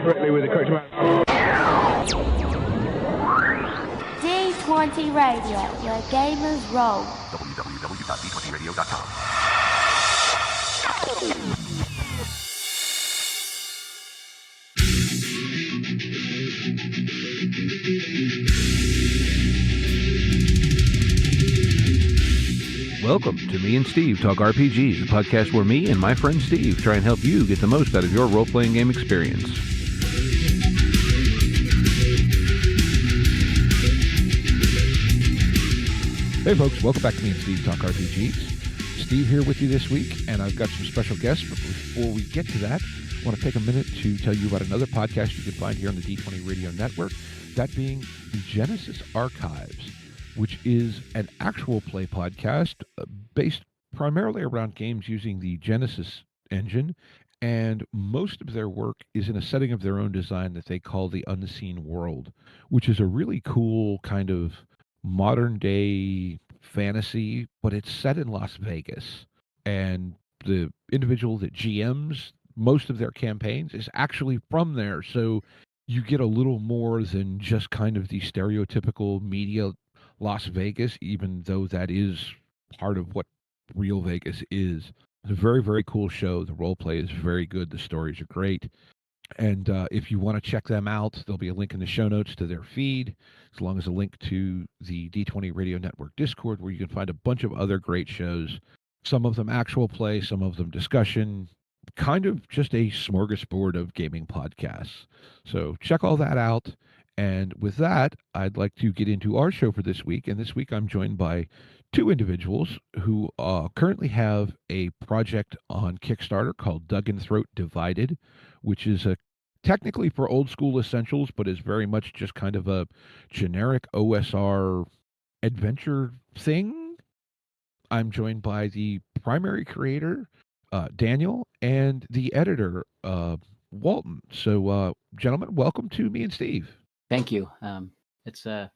correctly with the correct amount. D20 Radio, where gamers roll. www.d20radio.com. Welcome to Me and Steve Talk RPGs, a podcast where me and my friend Steve try and help you get the most out of your role-playing game experience. Hey folks, welcome back to Me and Steve Talk RPGs. Steve here with you this week, and I've got some special guests, but before we get to that, I want to take a minute to tell you about another podcast you can find here on the D20 Radio Network, that being the Genesis Archives, which is an actual play podcast based primarily around games using the Genesis engine, and most of their work is in a setting of their own design that they call the Unseen World, which is a really cool kind of modern-day fantasy, but it's set in Las Vegas, and the individual that GMs most of their campaigns is actually from there, so you get a little more than just kind of the stereotypical media Las Vegas, even though that is part of what real Vegas is. It's a very, very cool show. The role play is very good. The stories are great. And if you want to check them out, there'll be a link in the show notes to their feed, as long as a link to the D20 Radio Network Discord, where you can find a bunch of other great shows. Some of them actual play, some of them discussion, kind of just a smorgasbord of gaming podcasts. So check all that out. And with that, I'd like to get into our show for this week. And this week I'm joined by two individuals who currently have a project on Kickstarter called Duginthroat Divided, which is technically for old school essentials, but is very much just kind of a generic OSR adventure thing. I'm joined by the primary creator, Daniel, and the editor, Walton. So, gentlemen, welcome to Me and Steve. Thank you. Thank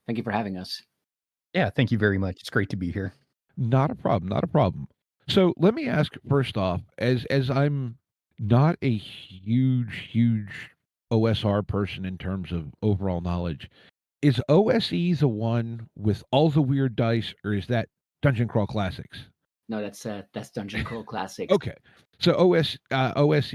you for having us. Yeah, thank you very much. It's great to be here. Not a problem. Not a problem. So let me ask first off, as I'm not a huge OSR person in terms of overall knowledge, is OSE the one with all the weird dice, or is that Dungeon Crawl Classics? No, that's Dungeon Crawl Classics. Okay. So OSE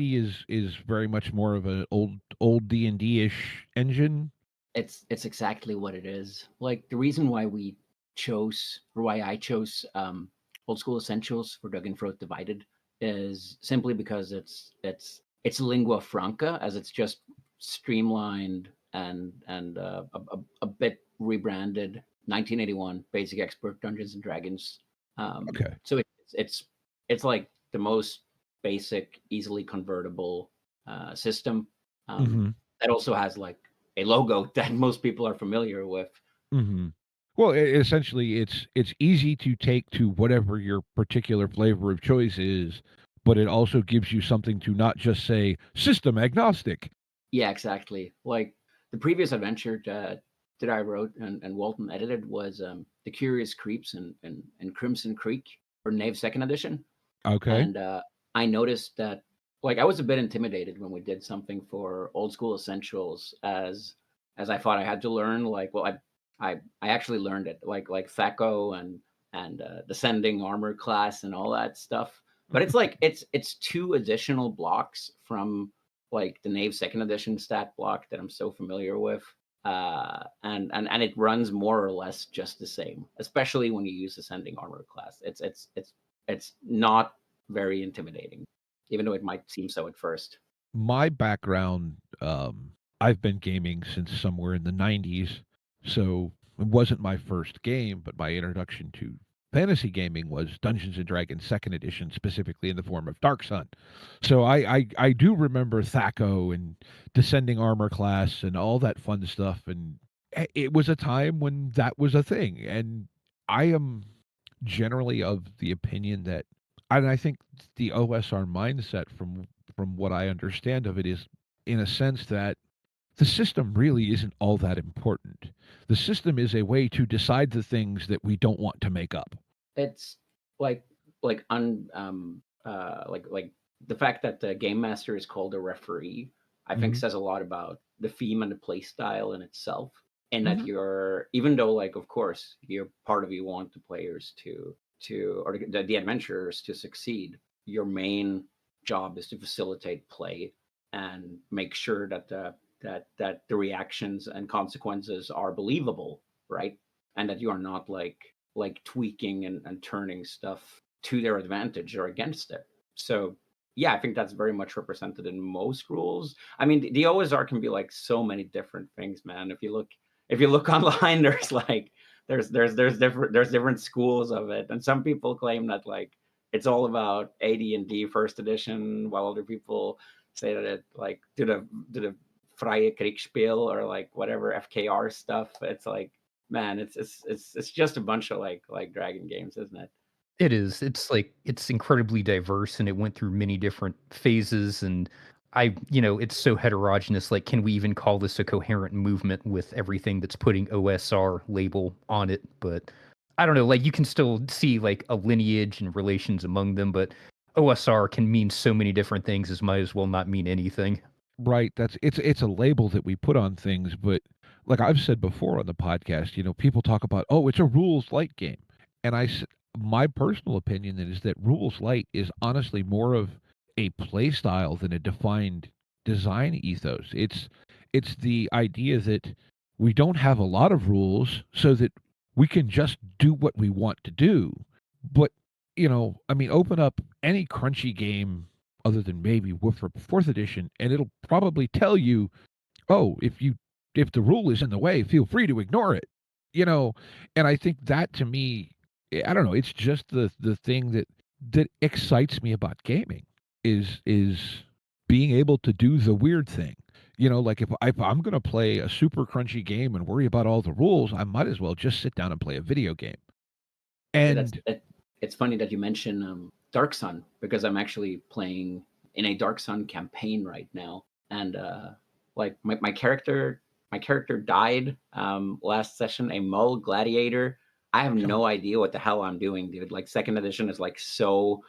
is very much more of an old D&D-ish engine. It's exactly what it is. Like, the reason why I chose Old School Essentials for Duginthroat Divided is simply because it's lingua franca, as it's just streamlined and a bit rebranded 1981 Basic Expert Dungeons and Dragons. Okay. So it's like the most basic, easily convertible system. That also has like a logo that most people are familiar with. Mm-hmm. Well, essentially, it's easy to take to whatever your particular flavor of choice is, but it also gives you something to not just say system agnostic. Yeah, exactly. Like the previous adventure that I wrote and Walton edited was The Curious Creeps and Crimson Creek for Knave 2nd edition. Okay. And I noticed that, like, I was a bit intimidated when we did something for Old School Essentials, as I thought I had to learn. Like, well, I actually learned it, like THACO and Descending Armor class and all that stuff. But it's like it's two additional blocks from like the Knave 2nd edition stat block that I'm so familiar with, and it runs more or less just the same. Especially when you use Descending Armor class, it's not very intimidating, even though it might seem so at first. My background, I've been gaming since somewhere in the 90s, so it wasn't my first game, but my introduction to fantasy gaming was Dungeons & Dragons 2nd edition, specifically in the form of Dark Sun. So I do remember THACO and Descending Armor class and all that fun stuff, and it was a time when that was a thing, and I am generally of the opinion that, and I think the OSR mindset from what I understand of it is, in a sense, that the system really isn't all that important. The system is a way to decide the things that we don't want to make up. It's like the fact that the game master is called a referee I think says a lot about the theme and the play style in itself. And that Mhm. you're, even though like of course you're part of, you want the players to or the adventurers to succeed, your main job is to facilitate play and make sure that the reactions and consequences are believable, right? And that you are not like tweaking and turning stuff to their advantage or against it. So yeah, I think that's very much represented in most rules. I mean, the OSR can be like so many different things, man. If you look online, there's like there's different schools of it, and some people claim that like it's all about AD&D first edition, while other people say that it like to the Freie Kriegsspiel or like whatever FKR stuff. It's like, man, it's just a bunch of like dragon games, isn't it? It is. It's like it's incredibly diverse and it went through many different phases and it's so heterogeneous. Like, can we even call this a coherent movement with everything that's putting OSR label on it? But I don't know, like you can still see like a lineage and relations among them, but OSR can mean so many different things as might as well not mean anything. Right. It's a label that we put on things, but like I've said before on the podcast, people talk about, oh, it's a rules light game, and my personal opinion is that rules light is honestly more of a play style than a defined design ethos. It's the idea that we don't have a lot of rules so that we can just do what we want to do. But I mean, open up any crunchy game other than maybe Woofer fourth edition, and it'll probably tell you, oh, if the rule is in the way, feel free to ignore it. You know, and I think that to me, I don't know, it's just the thing that excites me about gaming is being able to do the weird thing. Like if I'm going to play a super crunchy game and worry about all the rules, I might as well just sit down and play a video game. Yeah, And it's funny that you mention Dark Sun, because I'm actually playing in a Dark Sun campaign right now, and like my character died last session, a Mull Gladiator. I have no idea what the hell I'm doing, dude. Like second edition is like so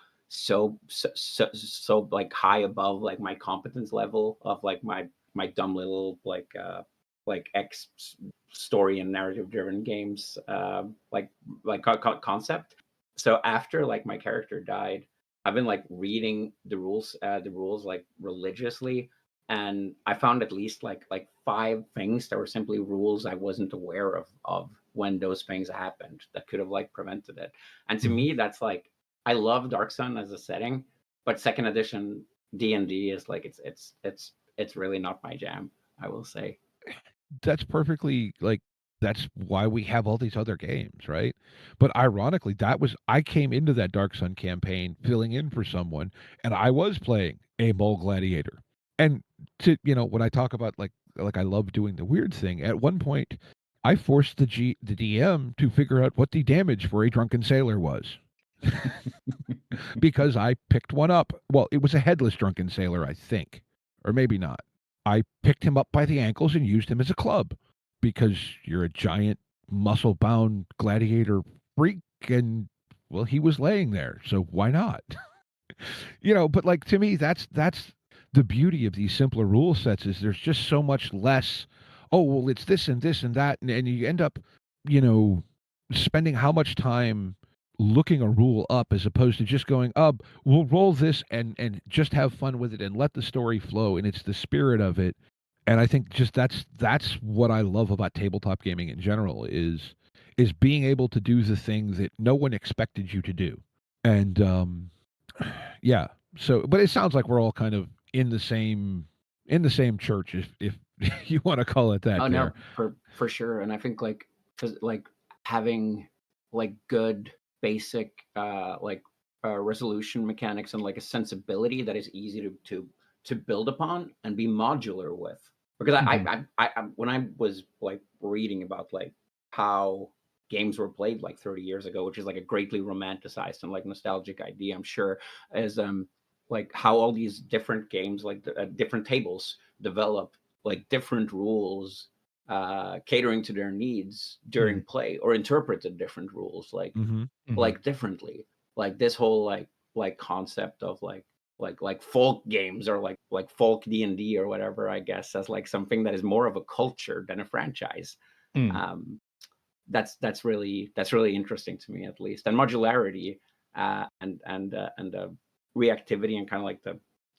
like high above like my competence level of like my dumb little like X story and narrative driven games concept. So after like my character died, I've been like reading the rules like religiously, and I found at least like five things that were simply rules I wasn't aware of when those things happened that could have like prevented it. And to me, that's like, I love Dark Sun as a setting, but second edition D&D is like it's really not my jam, I will say. that's perfectly like that's why we have all these other games, right? But ironically, I came into that Dark Sun campaign filling in for someone, and I was playing a Mole Gladiator. And when I talk about like I love doing the weird thing, at one point I forced the DM to figure out what the damage for a drunken sailor was. Because I picked one up. Well, it was a headless drunken sailor, I think. Or maybe not. I picked him up by the ankles and used him as a club because you're a giant muscle bound gladiator freak, and well, he was laying there, so why not? But like to me that's the beauty of these simpler rule sets is there's just so much less, oh well, it's this and that, and you end up, you know, spending how much time looking a rule up as opposed to just going, we'll roll this and just have fun with it and let the story flow, and it's the spirit of it. And I think just that's what I love about tabletop gaming in general is being able to do the thing that no one expected you to do. And yeah. So, but it sounds like we're all kind of in the same church, if you want to call it that. Oh There. no, for sure. And I think like having like good basic resolution mechanics and like a sensibility that is easy to build upon and be modular with. Because Mhm. I when I was like reading about like how games were played like 30 years ago, which is like a greatly romanticized and like nostalgic idea, I'm sure, is like how all these different games, like different tables, develop like different rules catering to their needs during Mhm. play, or interpreted different rules Mhm. Mhm. like differently. Like this whole like concept of like like folk games or like folk D&D or whatever, I guess, as like something that is more of a culture than a franchise. Mm. That's really interesting to me, at least. And modularity and reactivity and kind of like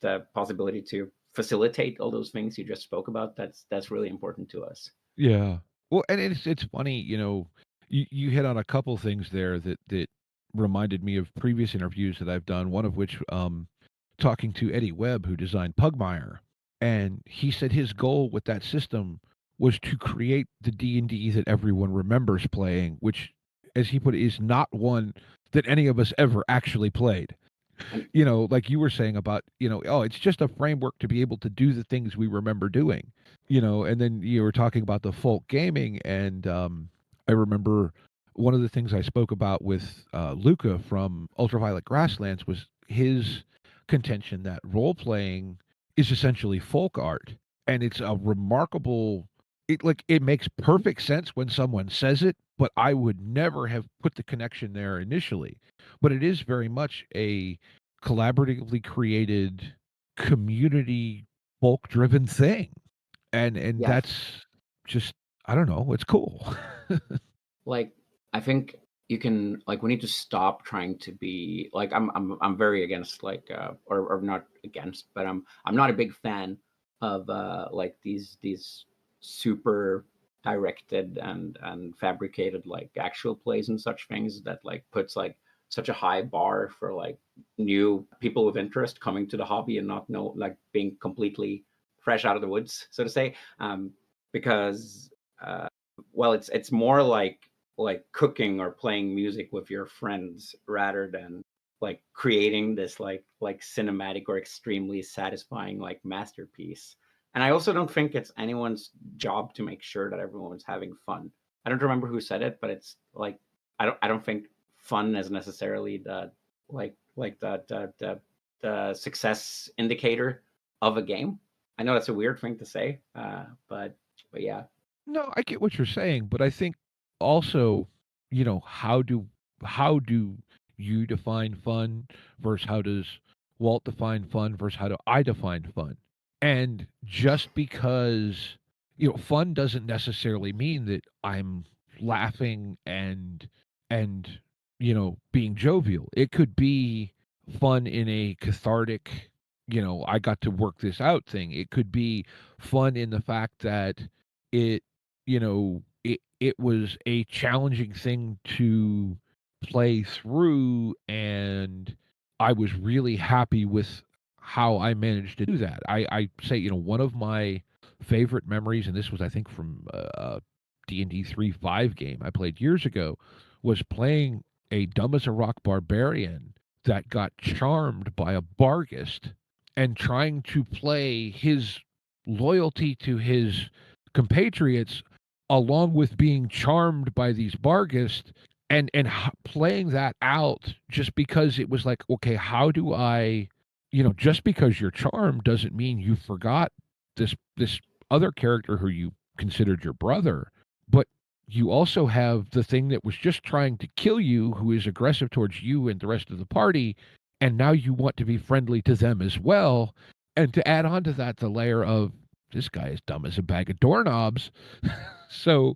the possibility to facilitate all those things you just spoke about. That's really important to us. Yeah. Well, and it's funny, you hit on a couple things there that reminded me of previous interviews that I've done. One of which, talking to Eddie Webb, who designed Pugmire, and he said his goal with that system was to create the D&D that everyone remembers playing, which, as he put it, is not one that any of us ever actually played. Like you were saying about, oh, it's just a framework to be able to do the things we remember doing, and then you were talking about the folk gaming. And I remember one of the things I spoke about with Luca from Ultraviolet Grasslands was his contention that role playing is essentially folk art. And it's a remarkable, it makes perfect sense when someone says it, but I would never have put the connection there initially. But it is very much a collaboratively created, community folk driven thing. And Yeah, that's just, I don't know, it's cool. like I think you can, like, we need to stop trying to be like, I'm very against, like, or not against, but I'm not a big fan of like these super directed and fabricated like actual plays and such things that like puts like such a high bar for like new people with interest coming to the hobby and not know, like, being completely fresh out of the woods, so to say. Because well, it's more like cooking or playing music with your friends rather than like creating this like cinematic or extremely satisfying like masterpiece. And I also don't think it's anyone's job to make sure that everyone's having fun. I don't remember who said it, but it's like I don't think fun is necessarily the the success indicator of a game. I know that's a weird thing to say, but yeah. No, I get what you're saying, but I think also, how do you define fun versus how does Walt define fun versus how do I define fun? And just because, fun doesn't necessarily mean that I'm laughing and being jovial. It could be fun in a cathartic, I got to work this out thing. It could be fun in the fact that it it was a challenging thing to play through, and I was really happy with how I managed to do that. I say, one of my favorite memories, and this was, I think, from a D&D 3.5 game I played years ago, was playing a dumb as a rock barbarian that got charmed by a Bargist and trying to play his loyalty to his compatriots along with being charmed by these Bargists, and playing that out, just because it was like, okay, how do I, just because you're charmed doesn't mean you forgot this other character who you considered your brother, but you also have the thing that was just trying to kill you, who is aggressive towards you and the rest of the party, and now you want to be friendly to them as well. And to add on to that, the layer of, this guy is dumb as a bag of doorknobs. So,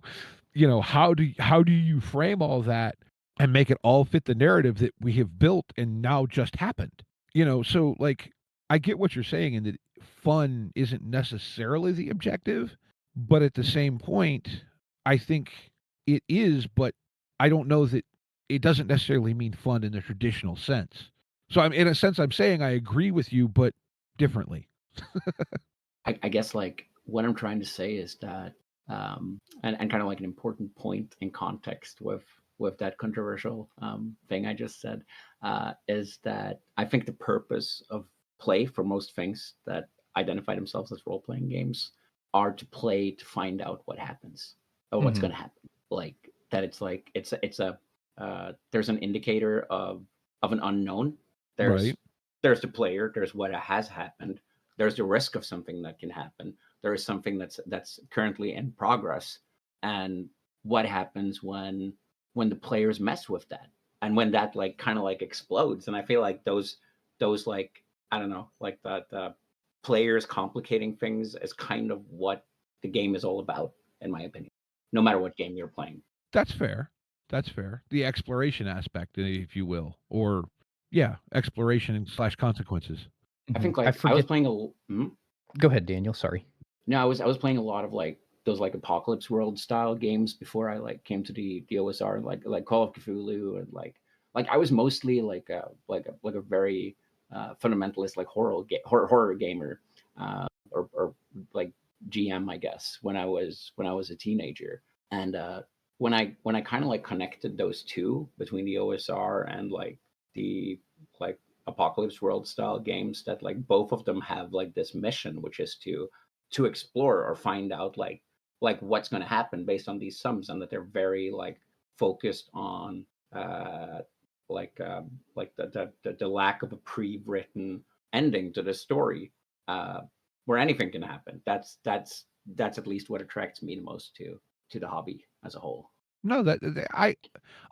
how do you frame all that and make it all fit the narrative that we have built and now just happened? So, like, I get what you're saying in that fun isn't necessarily the objective, but at the same point, I think it is, but I don't know that it doesn't necessarily mean fun in the traditional sense. So I'm, in a sense, I'm saying I agree with you, but differently. I guess like what I'm trying to say is that and kind of like an important point in context with that controversial thing I just said, is that I think the purpose of play for most things that identify themselves as role-playing games are to play to find out what happens or what's Mhm. going to happen. Like that, it's like it's a there's an indicator of an unknown. Right. There's the player. There's what has happened. There's the risk of something that can happen. There is something that's currently in progress, and what happens when the players mess with that, and when that like kind of like explodes. And I feel like those like I don't know, like the players complicating things is kind of what the game is all about, in my opinion. No matter what game you're playing. That's fair. That's fair. The exploration aspect, if you will, or yeah, exploration / consequences. I think I like I was forget. playing Go ahead, Daniel. Sorry. No, I was playing a lot of like those like apocalypse world style games before I like came to the OSR, like Call of Cthulhu, and like I was mostly like a very fundamentalist like horror gamer, or like GM, I guess, when I was a teenager. And when I kind of like connected those two between the OSR and like the like apocalypse world style games, that like both of them have like this mission, which is to explore or find out like what's going to happen based on these sums, and that they're very like focused on like the lack of a pre-written ending to the story, where anything can happen. That's at least what attracts me the most to the hobby as a whole. No,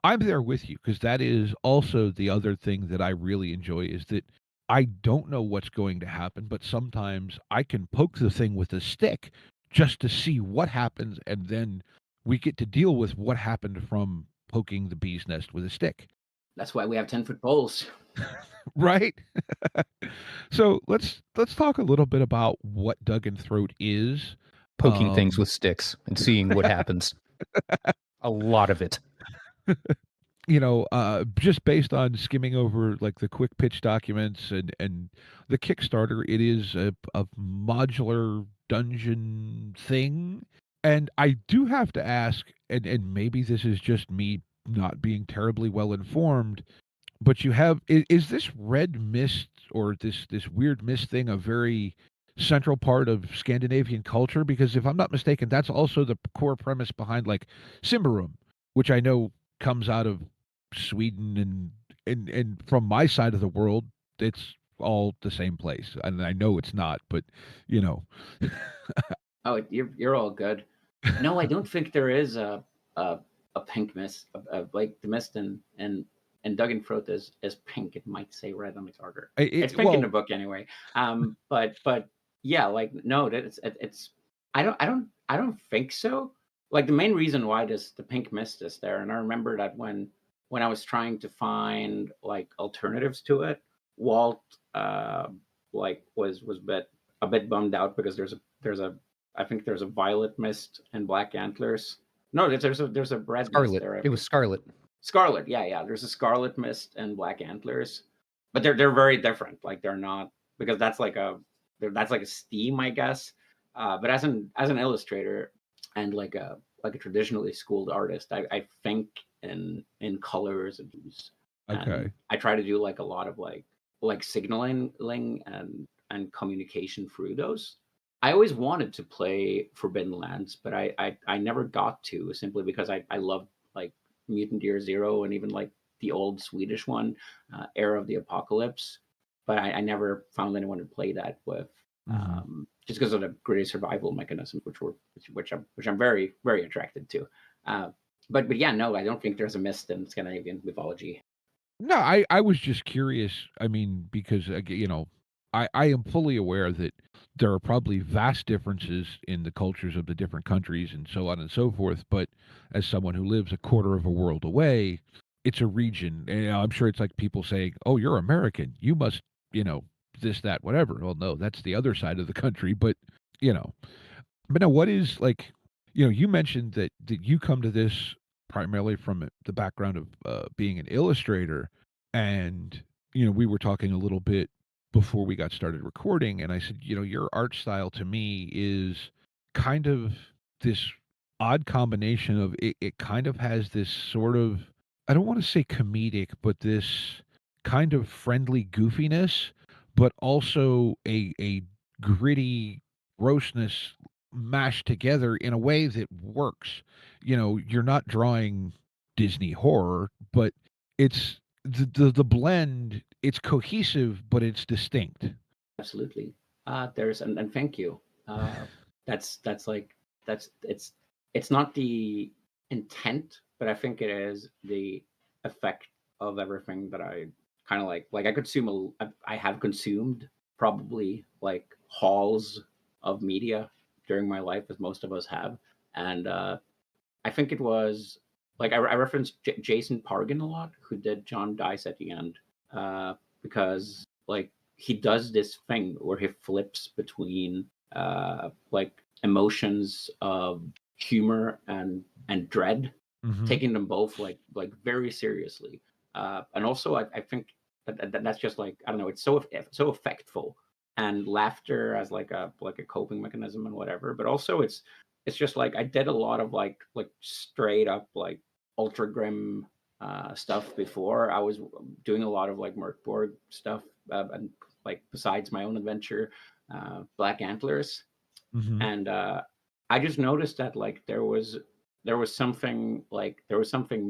I'm there with you, because that is also the other thing that I really enjoy, is that I don't know what's going to happen, but sometimes I can poke the thing with a stick just to see what happens, and then we get to deal with what happened from poking the bee's nest with a stick. That's why we have 10-foot poles. Right? So let's talk a little bit about what Duginthroat is. Poking things with sticks and seeing what happens. A lot of it. Just based on skimming over like the quick pitch documents and the Kickstarter, it is a modular dungeon thing. And I do have to ask, and maybe this is just me not being terribly well informed, but you have, is this red mist, or this weird mist thing, a very central part of Scandinavian culture? Because if I'm not mistaken, that's also the core premise behind like Symbaroum, which I know comes out of Sweden, and from my side of the world, it's all the same place. And I know it's not, but you know. Oh, you're all good. No, I don't think there is a pink mist. Like the mist and Duginthroat is pink. It might say red on the charter. It's pink in the book anyway. But yeah, like no, it's I don't think so. Like the main reason why the pink mist is there, and I remember that when I was trying to find like alternatives to it, Walt like was a bit bummed out, because there's a I think there's a violet mist and black antlers. No, there's a red mist Scarlet. there. It was Scarlet. Scarlet, yeah. There's a scarlet mist and black antlers, but they're very different. Like they're not, because that's like a steam, I guess. But as an illustrator and like a traditionally schooled artist, I think in colors and hues. Okay. I try to do like a lot of like signaling and communication through those. I always wanted to play Forbidden Lands, but I never got to, simply because I love like Mutant Year Zero, and even like the old Swedish one, Era of the Apocalypse. But I never found anyone to play that with, just because of the gritty survival mechanisms, which I'm very very attracted to. But yeah, no, I don't think there's a mist in Scandinavian mythology. No, I was just curious. I mean, because I am fully aware that there are probably vast differences in the cultures of the different countries and so on and so forth. But as someone who lives a quarter of a world away, it's a region. And I'm sure it's like people saying, "Oh, you're American. You must, this, that, whatever." Well, no, that's the other side of the country. But you know, but now, what is like, you mentioned that you come to this primarily from the background of being an illustrator, and we were talking a little bit before we got started recording, and I said, your art style to me is kind of this odd combination of it kind of has this sort of, I don't want to say comedic, but this kind of friendly goofiness, but also a gritty grossness mashed together in a way that works. You're not drawing Disney horror, but it's the blend. It's cohesive, but it's distinct. Absolutely. There's and thank you. That's like it's not the intent, but I think it is the effect of everything that I kind of like I consume I have consumed probably like hauls of media during my life, as most of us have, and I think it was like I referenced Jason Pargin a lot, who did John Dice at the end, because like he does this thing where he flips between like emotions of humor and dread, taking them both like very seriously, and also I think that's just like, I don't know, it's so effectful, and laughter as like a coping mechanism and whatever, but also it's just like I did a lot of like straight up like ultra grim stuff before. I was doing a lot of like Merkborg stuff, and like besides my own adventure, Black Antlers, and I just noticed that like there was something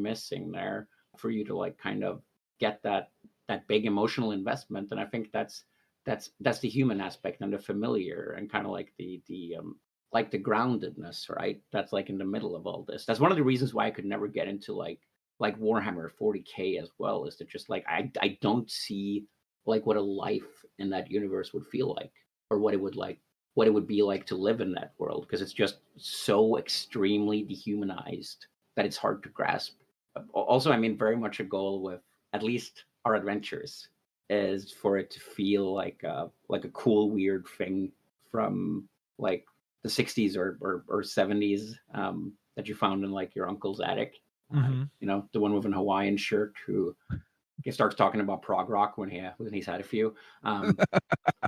missing there for you to like kind of get that big emotional investment, and I think that's the human aspect and the familiar and kind of like the like the groundedness, right? That's like in the middle of all this. That's one of the reasons why I could never get into like Warhammer 40K as well, is that just like I don't see like what a life in that universe would feel like, or what it would be like to live in that world, because it's just so extremely dehumanized that it's hard to grasp. Also, I mean, very much a goal with at least our adventures is for it to feel like a cool weird thing from like the 60s or 70s, that you found in like your uncle's attic. You know, the one with an Hawaiian shirt who starts talking about prog rock when he's had a few. Whoa!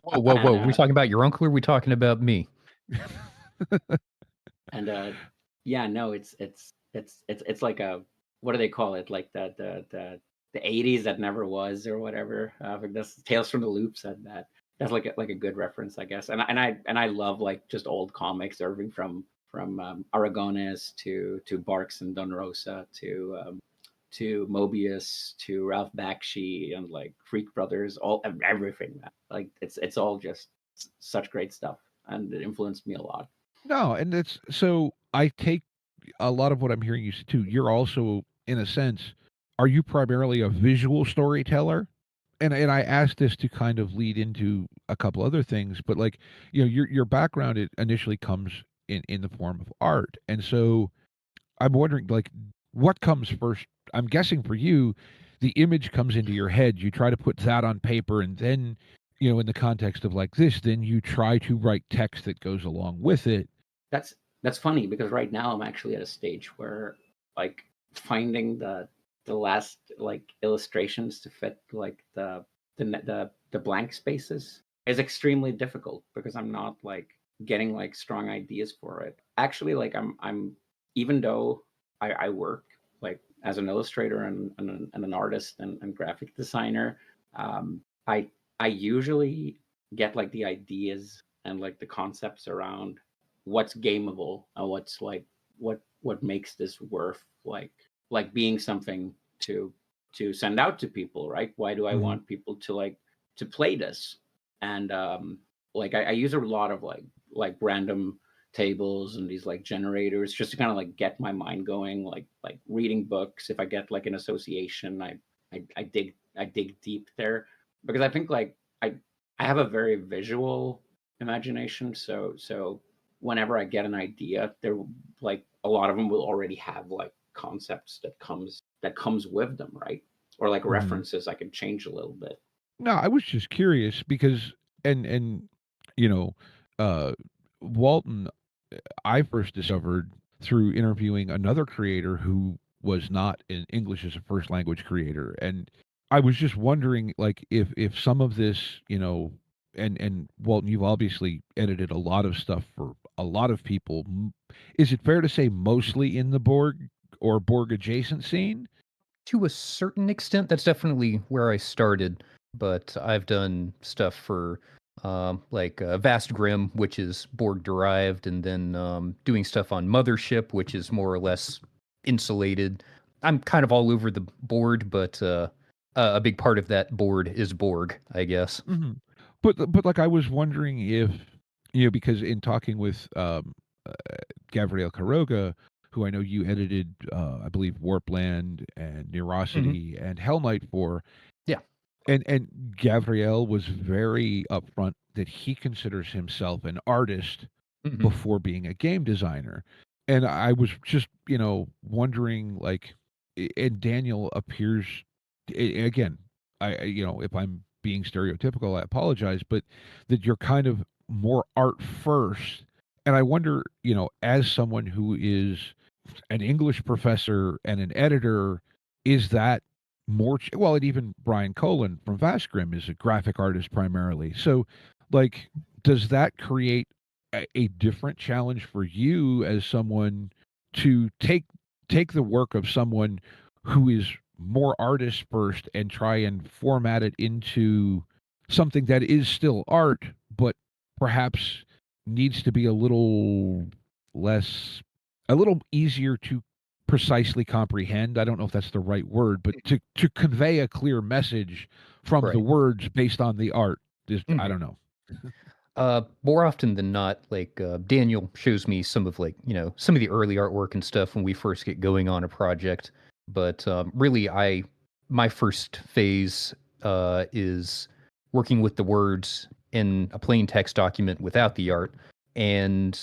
Are we talking about your uncle, or are we talking about me? And yeah, no, it's like a, what do they call it? Like the 80s that never was, or whatever. That's Tales from the Loop said that. That's like a good reference, I guess. And I love like just old comics, everything from Aragones to Barks and Don Rosa to Mobius to Ralph Bakshi and like Freak Brothers, everything. Like it's all just such great stuff, and it influenced me a lot. No, and it's so I take a lot of what I'm hearing you say too. You're also, in a sense, are you primarily a visual storyteller? And I asked this to kind of lead into a couple other things, but like, you know, your background, it initially comes in the form of art, and so I'm wondering, like, what comes first? I'm guessing for you, the image comes into your head. You try to put that on paper, and then, you know, in the context of like this, then you try to write text that goes along with it. That's funny, because right now I'm actually at a stage where like finding the last like illustrations to fit like the blank spaces is extremely difficult, because I'm not like getting like strong ideas for it. Actually, like I'm even though I work like as an illustrator and an artist and graphic designer, I usually get like the ideas and like the concepts around what's gameable and what's like what makes this worth like being something to send out to people, right? Why do I want people to like to play this? And like I use a lot of like random tables and these like generators just to kind of like get my mind going, like reading books. If I get like an association, I dig deep there, because I think like I have a very visual imagination, so whenever I get an idea, there like a lot of them will already have like concepts that comes with them, right? Or like references I can change a little bit. No, I was just curious because, and you know, uh, Walton, I first discovered through interviewing another creator who was not an English as a first language creator, and I was just wondering, like, if some of this, you know, and Walton, you've obviously edited a lot of stuff for a lot of people. Is it fair to say mostly in the Borg or Borg adjacent scene? To a certain extent, that's definitely where I started. But I've done stuff for like Vast Grim, which is Borg derived, and then doing stuff on Mothership, which is more or less insulated. I'm kind of all over the board, but a big part of that board is Borg, I guess. But like I was wondering if, you know, because in talking with Gabriel Caroga, who I know you edited, I believe Warpland and Neurosity and Hell Knight for. Yeah. And Gabriel was very upfront that he considers himself an artist Mhm. before being a game designer. And I was just, wondering, like, and Daniel appears, again, if I'm being stereotypical, I apologize, but that you're kind of more art first. And I wonder, as someone who is an English professor and an editor, is that more, well, and even Brian Colin from Vastgrim is a graphic artist primarily. So, like, does that create a different challenge for you as someone to take the work of someone who is more artist first and try and format it into something that is still art, but perhaps needs to be a little easier to precisely comprehend. I don't know if that's the right word, but to convey a clear message from the Right. words based on the art is, I Mhm. don't know. More often than not, like, Daniel shows me some of, like, some of the early artwork and stuff when we first get going on a project. But really, my first phase is working with the words in a plain text document without the art. And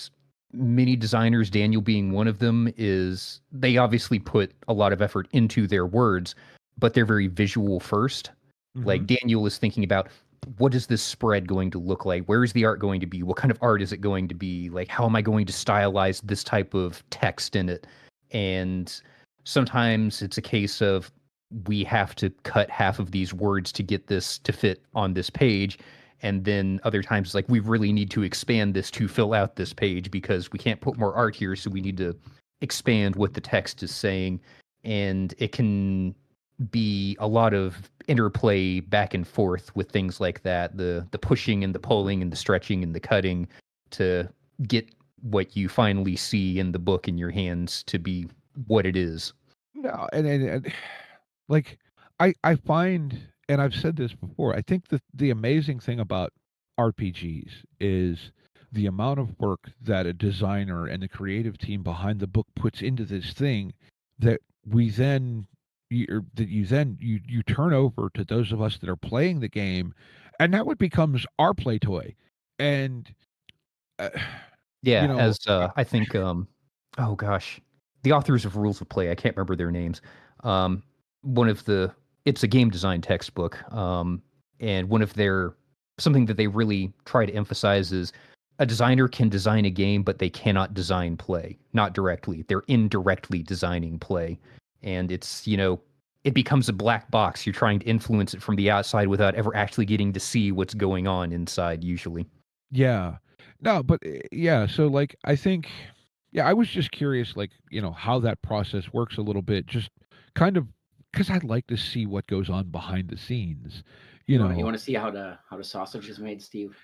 many designers, Daniel being one of them, is they obviously put a lot of effort into their words, but they're very visual first. Mm-hmm. Like, Daniel is thinking about, what is this spread going to look like? Where is the art going to be? What kind of art is it going to be? Like, how am I going to stylize this type of text in it? And sometimes it's a case of, we have to cut half of these words to get this to fit on this page. And then other times it's like, we really need to expand this to fill out this page because we can't put more art here. So we need to expand what the text is saying. And it can be a lot of interplay back and forth with things like that, the pushing and the pulling and the stretching and the cutting to get what you finally see in the book in your hands to be what it is. No, and like, I find, and I've said this before, I think that the amazing thing about RPGs is the amount of work that a designer and the creative team behind the book puts into this thing that we then you turn over to those of us that are playing the game, and now it becomes our play toy. And uh, you Yeah, know as I think oh gosh, the authors of Rules of Play, I can't remember their names. Um one of the It's a game design textbook. And one of their something that they really try to emphasize is, a designer can design a game, but they cannot design play. Not directly. They're indirectly designing play. And it becomes a black box. You're trying to influence it from the outside without ever actually getting to see what's going on inside, usually. Yeah. No, but yeah, so, like, I think, yeah, I was just curious, like, how that process works a little bit, just kind of because I'd like to see what goes on behind the scenes, you You know. want to see how the sausage is made, Steve?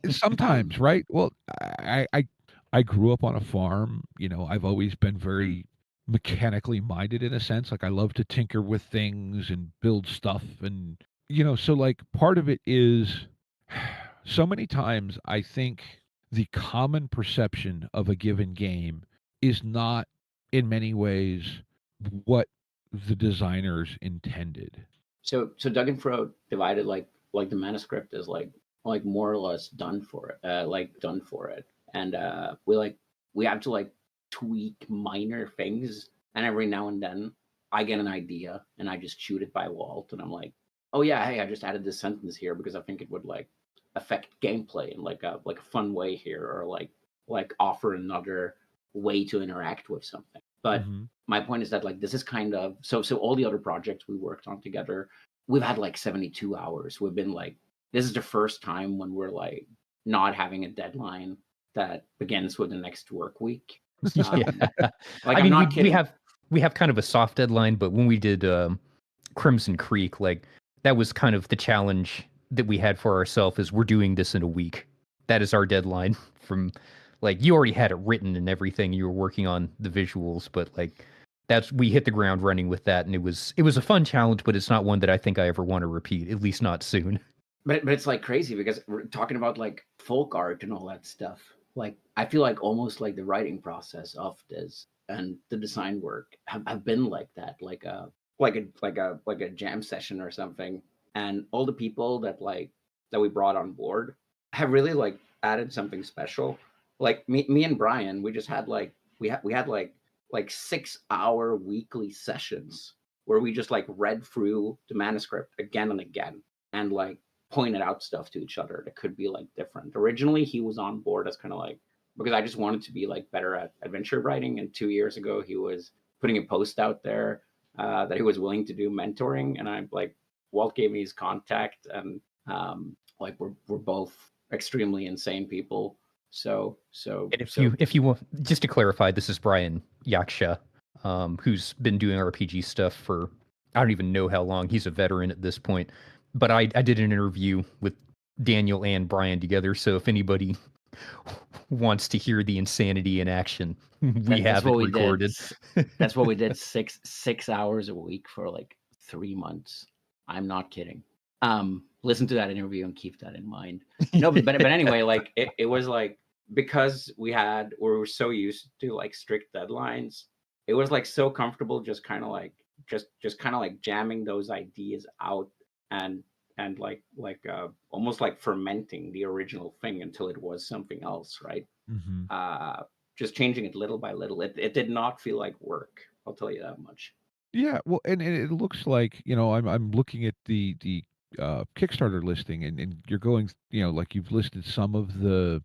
Sometimes, right? Well, I grew up on a farm, I've always been Mm. very mechanically minded in a sense. Like, I love to tinker with things and build stuff, and so, like, part of it is, so many times I think the common perception of a given game is not, in many ways, what the designers intended. So Duginthroat Divided, like the manuscript is like more or less done for it, done for it, and we have to like tweak minor things, and every now and then I get an idea and I just shoot it by Walt, and I'm like, oh yeah, hey, I just added this sentence here because I think it would like affect gameplay in like a fun way here, or like offer another way to interact with something. But Hmm. my point is that like this is kind of so all the other projects we worked on together, we've had like 72 hours. We've been like, this is the first time when we're like not having a deadline that begins with the next work week. Yeah. Like I I'm mean, we not we kidding. have we have kind of a soft deadline, but when we did Crimson Creek, like, that was kind of the challenge that we had for ourselves, is we're doing this in a week. That is our deadline. From, like, you already had it written and everything. You were working on the visuals, but like, that's we hit the ground running with that, and it was a fun challenge, but it's not one that I think I ever want to repeat, at least not soon. But it's like crazy because we're talking about like folk art and all that stuff. Like I feel like almost like the writing process of this and the design work have been like that, like a jam session or something. and all the people that we brought on board have really like added something special. Like me and Brian, we just had like we had like 6 hour weekly sessions where we just like read through the manuscript again and again and like pointed out stuff to each other that could be like different. Originally he was on board as kind of like, because I just wanted to be like better at adventure writing, and 2 years ago he was putting a post out there that he was willing to do mentoring, and I'm like, Walt gave me his contact, and like we're both extremely insane people. So And if you want, just to clarify, this is Brian Yaksha, who's been doing RPG stuff for I don't even know how long. He's a veteran at this point. But I did an interview with Daniel and Brian together. So if anybody wants to hear the insanity in action, we have it recorded. That's what we did 6 hours a week for like 3 months. I'm not kidding. Listen to that interview and keep that in mind. No, but anyway, like it was like, because we were so used to like strict deadlines, it was like so comfortable just kind of like jamming those ideas out and like almost like fermenting the original thing until it was something else, right? Mm-hmm. Just changing it little by little. It did not feel like work, I'll tell you that much. Yeah, well, and it looks like, I'm looking at the Kickstarter listing, and you're going, like you've listed some of the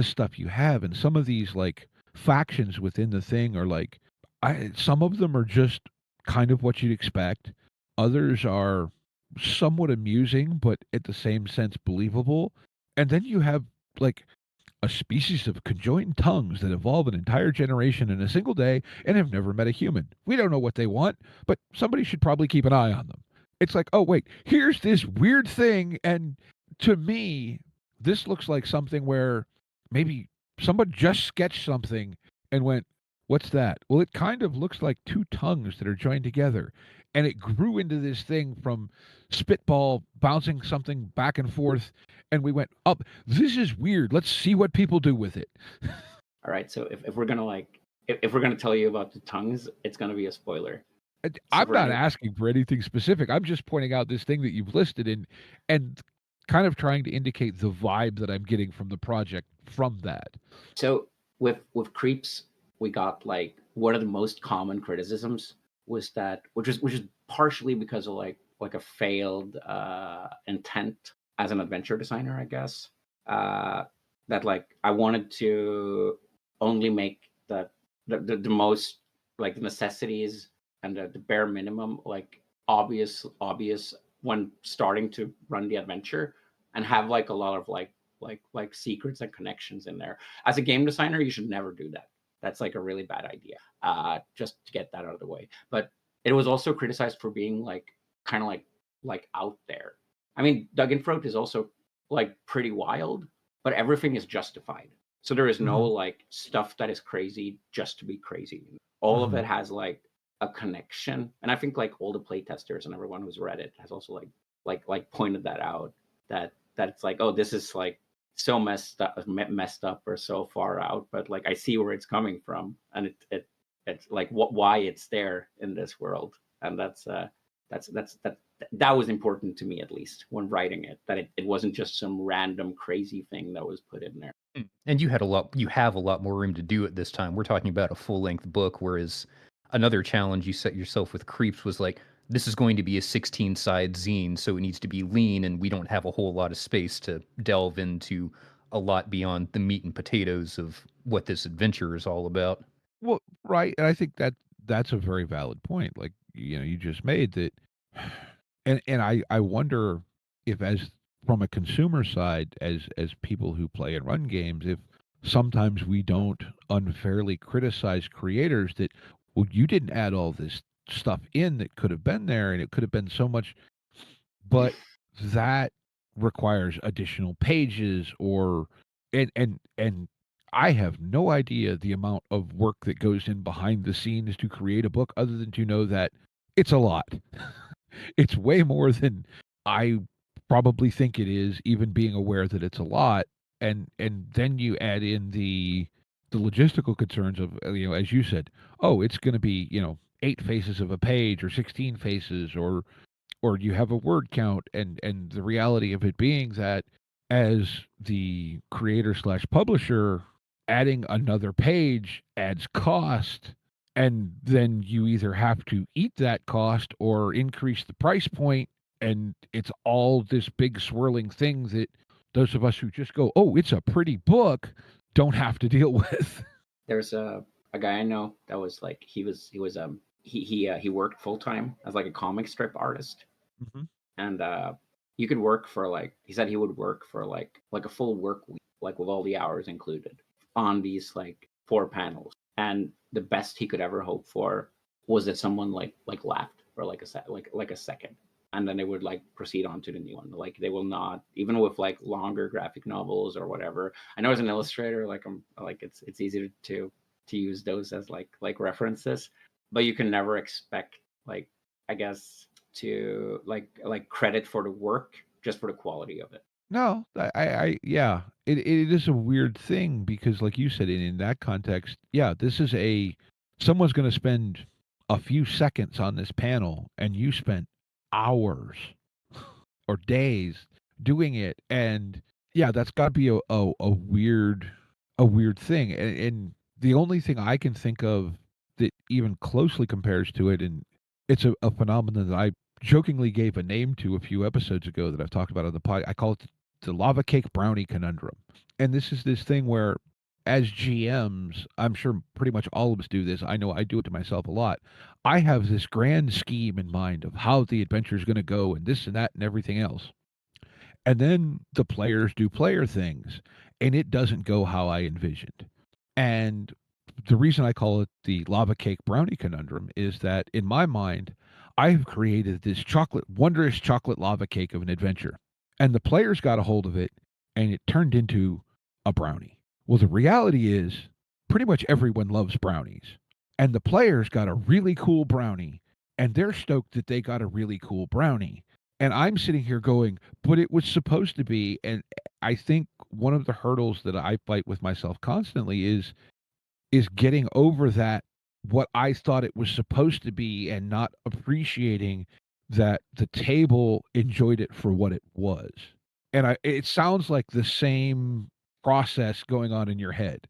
stuff you have, and some of these like factions within the thing are like, some of them are just kind of what you'd expect. Others are somewhat amusing, but at the same sense believable. And then you have like a species of conjoined tongues that evolve an entire generation in a single day and have never met a human. We don't know what they want, but somebody should probably keep an eye on them. It's like, oh, wait, here's this weird thing. And to me, this looks like something where maybe somebody just sketched something and went, what's that? Well, it kind of looks like two tongues that are joined together. And it grew into this thing from spitball, bouncing something back and forth. And we went, up, this is weird. Let's see what people do with it. All right. So if we're going to if we're going to tell you about the tongues, it's going to be a spoiler. I'm not asking for anything specific. I'm just pointing out this thing that you've listed and kind of trying to indicate the vibe that I'm getting from the project from that. So with Creeps, we got like one of the most common criticisms was that, which is partially because of like a failed intent as an adventure designer, I guess. That like I wanted to only make the most like the necessities and the bare minimum like obvious when starting to run the adventure, and have like a lot of like secrets and connections in there. As a game designer, you should never do that. That's like a really bad idea. Just to get that out of the way. But it was also criticized for being like kind of like out there. I mean, Duginthroat is also like pretty wild, but everything is justified. So there is no like stuff that is crazy just to be crazy. All of it has like a connection, and I think like all the playtesters and everyone who's read it has also like pointed that out, that it's like, oh, this is like so messed up or so far out, but like I see where it's coming from, and it's like why it's there in this world, and that was important to me, at least when writing it, that it wasn't just some random crazy thing that was put in there. And you have a lot more room to do it this time. We're talking about a full-length book, whereas another challenge you set yourself with Creeps was like, this is going to be a 16-side zine, so it needs to be lean, and we don't have a whole lot of space to delve into a lot beyond the meat and potatoes of what this adventure is all about. Well, right, and I think that's a very valid point. Like, you just made that, and I wonder if, as from a consumer side, as people who play and run games, if sometimes we don't unfairly criticize creators that, well, you didn't add all this stuff in that could have been there, and it could have been so much, but that requires additional pages, or and I have no idea the amount of work that goes in behind the scenes to create a book, other than to know that it's a lot. It's way more than I probably think it is, even being aware that it's a lot. And then you add in the logistical concerns of, as you said, oh, it's going to be, 8 faces of a page, or 16 faces, or or you have a word count, and the reality of it being that as the creator slash publisher, adding another page adds cost, and then you either have to eat that cost or increase the price point, and it's all this big swirling thing that those of us who just go, oh, it's a pretty book, don't have to deal with. There's a guy I know that was like he worked full time as like a comic strip artist, Mhm. and you could work for like he said he would work for like a full work week, like with all the hours included on these like 4 panels, and the best he could ever hope for was that someone like laughed for like a second, and then they would like proceed on to the new one. Like they will not, even with like longer graphic novels or whatever. I know as an illustrator, like I'm like it's easy to use those as like references, but you can never expect like, I guess, to like credit for the work just for the quality of it. No, yeah, it is a weird thing because, like you said, in that context, yeah, this is someone's going to spend a few seconds on this panel, and you spent hours or days doing it, and yeah, that's got to be a weird thing, and the only thing I can think of that even closely compares to it, and it's a phenomenon that I jokingly gave a name to a few episodes ago that I've talked about on the pod. I call it the lava cake brownie conundrum. And this is this thing where, as GMs, I'm sure pretty much all of us do this. I know I do it to myself a lot. I have this grand scheme in mind of how the adventure is going to go and this and that and everything else. And then the players do player things, and it doesn't go how I envisioned. And the reason I call it the lava cake brownie conundrum is that in my mind, I've created this wondrous chocolate lava cake of an adventure. And the players got a hold of it, and it turned into a brownie. Well, the reality is pretty much everyone loves brownies. And the players got a really cool brownie, and they're stoked that they got a really cool brownie. And I'm sitting here going, but it was supposed to be. And I think one of the hurdles that I fight with myself constantly is getting over that, what I thought it was supposed to be, and not appreciating that the table enjoyed it for what it was. And it sounds like the same process going on in your head.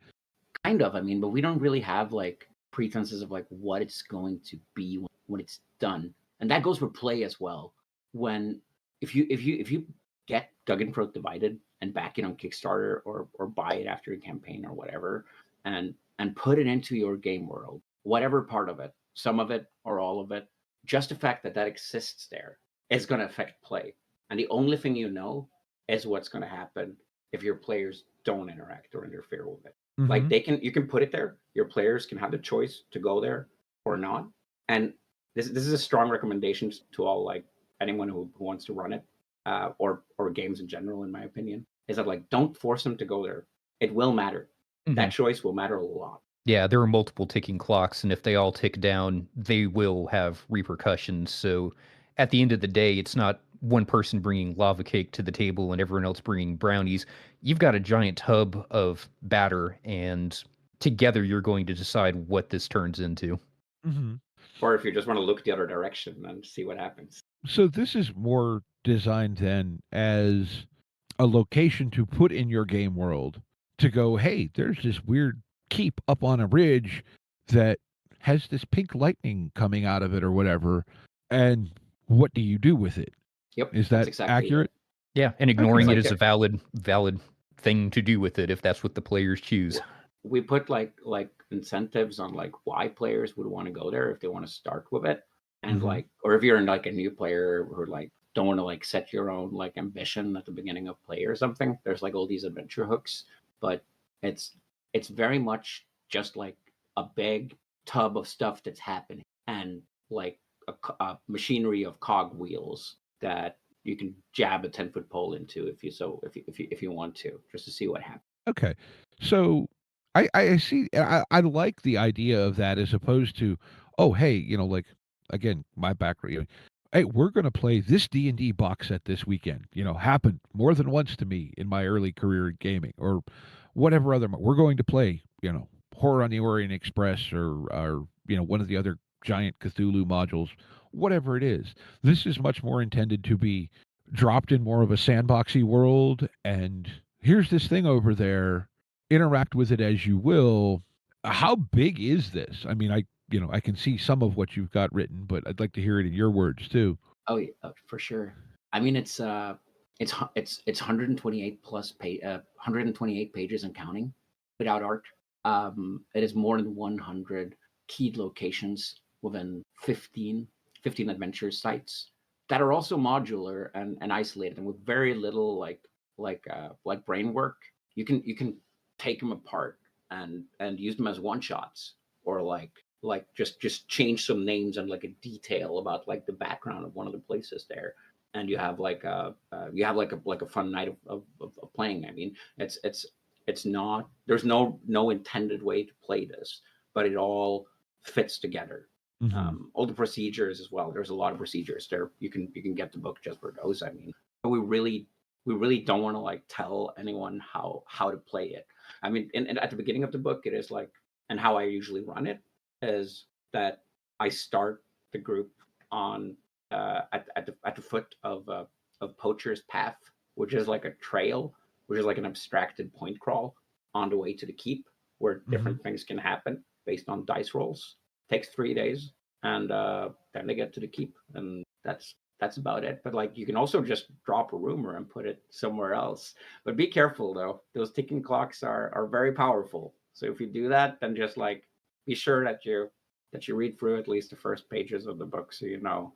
Kind of, I mean, but we don't really have like pretenses of like what it's going to be when it's done, and that goes for play as well. When if you get Duginthroat Divided and back it on Kickstarter, or buy it after a campaign or whatever, and put it into your game world, whatever part of it, some of it or all of it, just the fact that that exists there is going to affect play, and the only thing you know is what's going to happen if your players don't interact or interfere with it. Like you can put it there. Your players can have the choice to go there or not. And this is a strong recommendation to all, like anyone who wants to run it, or games in general, in my opinion, is that like don't force them to go there. It will matter. That choice will matter a lot. Yeah, there are multiple ticking clocks, and if they all tick down, they will have repercussions. So at the end of the day, it's not one person bringing lava cake to the table and everyone else bringing brownies. You've got a giant tub of batter, and together you're going to decide what this turns into. Or if you just want to look the other direction and see what happens. So this is more designed then as a location to put in your game world to go, hey, there's this weird keep up on a ridge that has this pink lightning coming out of it or whatever, and what do you do with it? Yep. Is that exactly accurate? Yeah, and ignoring like it is a valid thing to do with it if that's what the players choose. We put like incentives on like why players would want to go there if they want to start with it, and like, or if you're in like a new player who like don't want to like set your own like ambition at the beginning of play or something, there's like all these adventure hooks. But it's very much just like a big tub of stuff that's happening, and like a machinery of cog wheels that you can jab a 10-foot pole into if you want to, just to see what happens. Okay, so I see. I like the idea of that as opposed to, oh, hey, like, again, my background. Hey, we're going to play this D&D box set this weekend. Happened more than once to me in my early career in gaming, or whatever other. We're going to play, Horror on the Orient Express, or one of the other giant Cthulhu modules, whatever it is. This is much more intended to be dropped in more of a sandboxy world, and here's this thing over there, interact with it as you will. How big is this? I mean, I can see some of what you've got written, but I'd like to hear it in your words too. Oh yeah, for sure. I mean, it's 128 plus 128 pages and counting without art. It is more than 100 keyed locations within 15 adventure sites that are also modular and isolated, and with very little like brain work. You can take them apart and use them as one shots, or just change some names and like a detail about like the background of one of the places there, and you have like a fun night of playing. I mean, it's not, there's no intended way to play this, but it all fits together. All the procedures as well. There's a lot of procedures there. You can get the book just for those. I mean, but we really don't want to like tell anyone how to play it. I mean, and at the beginning of the book, it is like, and how I usually run it is that I start the group on at the foot of Poacher's Path, which is like a trail, which is like an abstracted point crawl on the way to the keep, where different things can happen based on dice rolls. Takes 3 days, and then they get to the keep, and that's about it. But like, you can also just drop a rumor and put it somewhere else. But be careful though; those ticking clocks are very powerful. So if you do that, then just like be sure that you read through at least the first pages of the book, so you know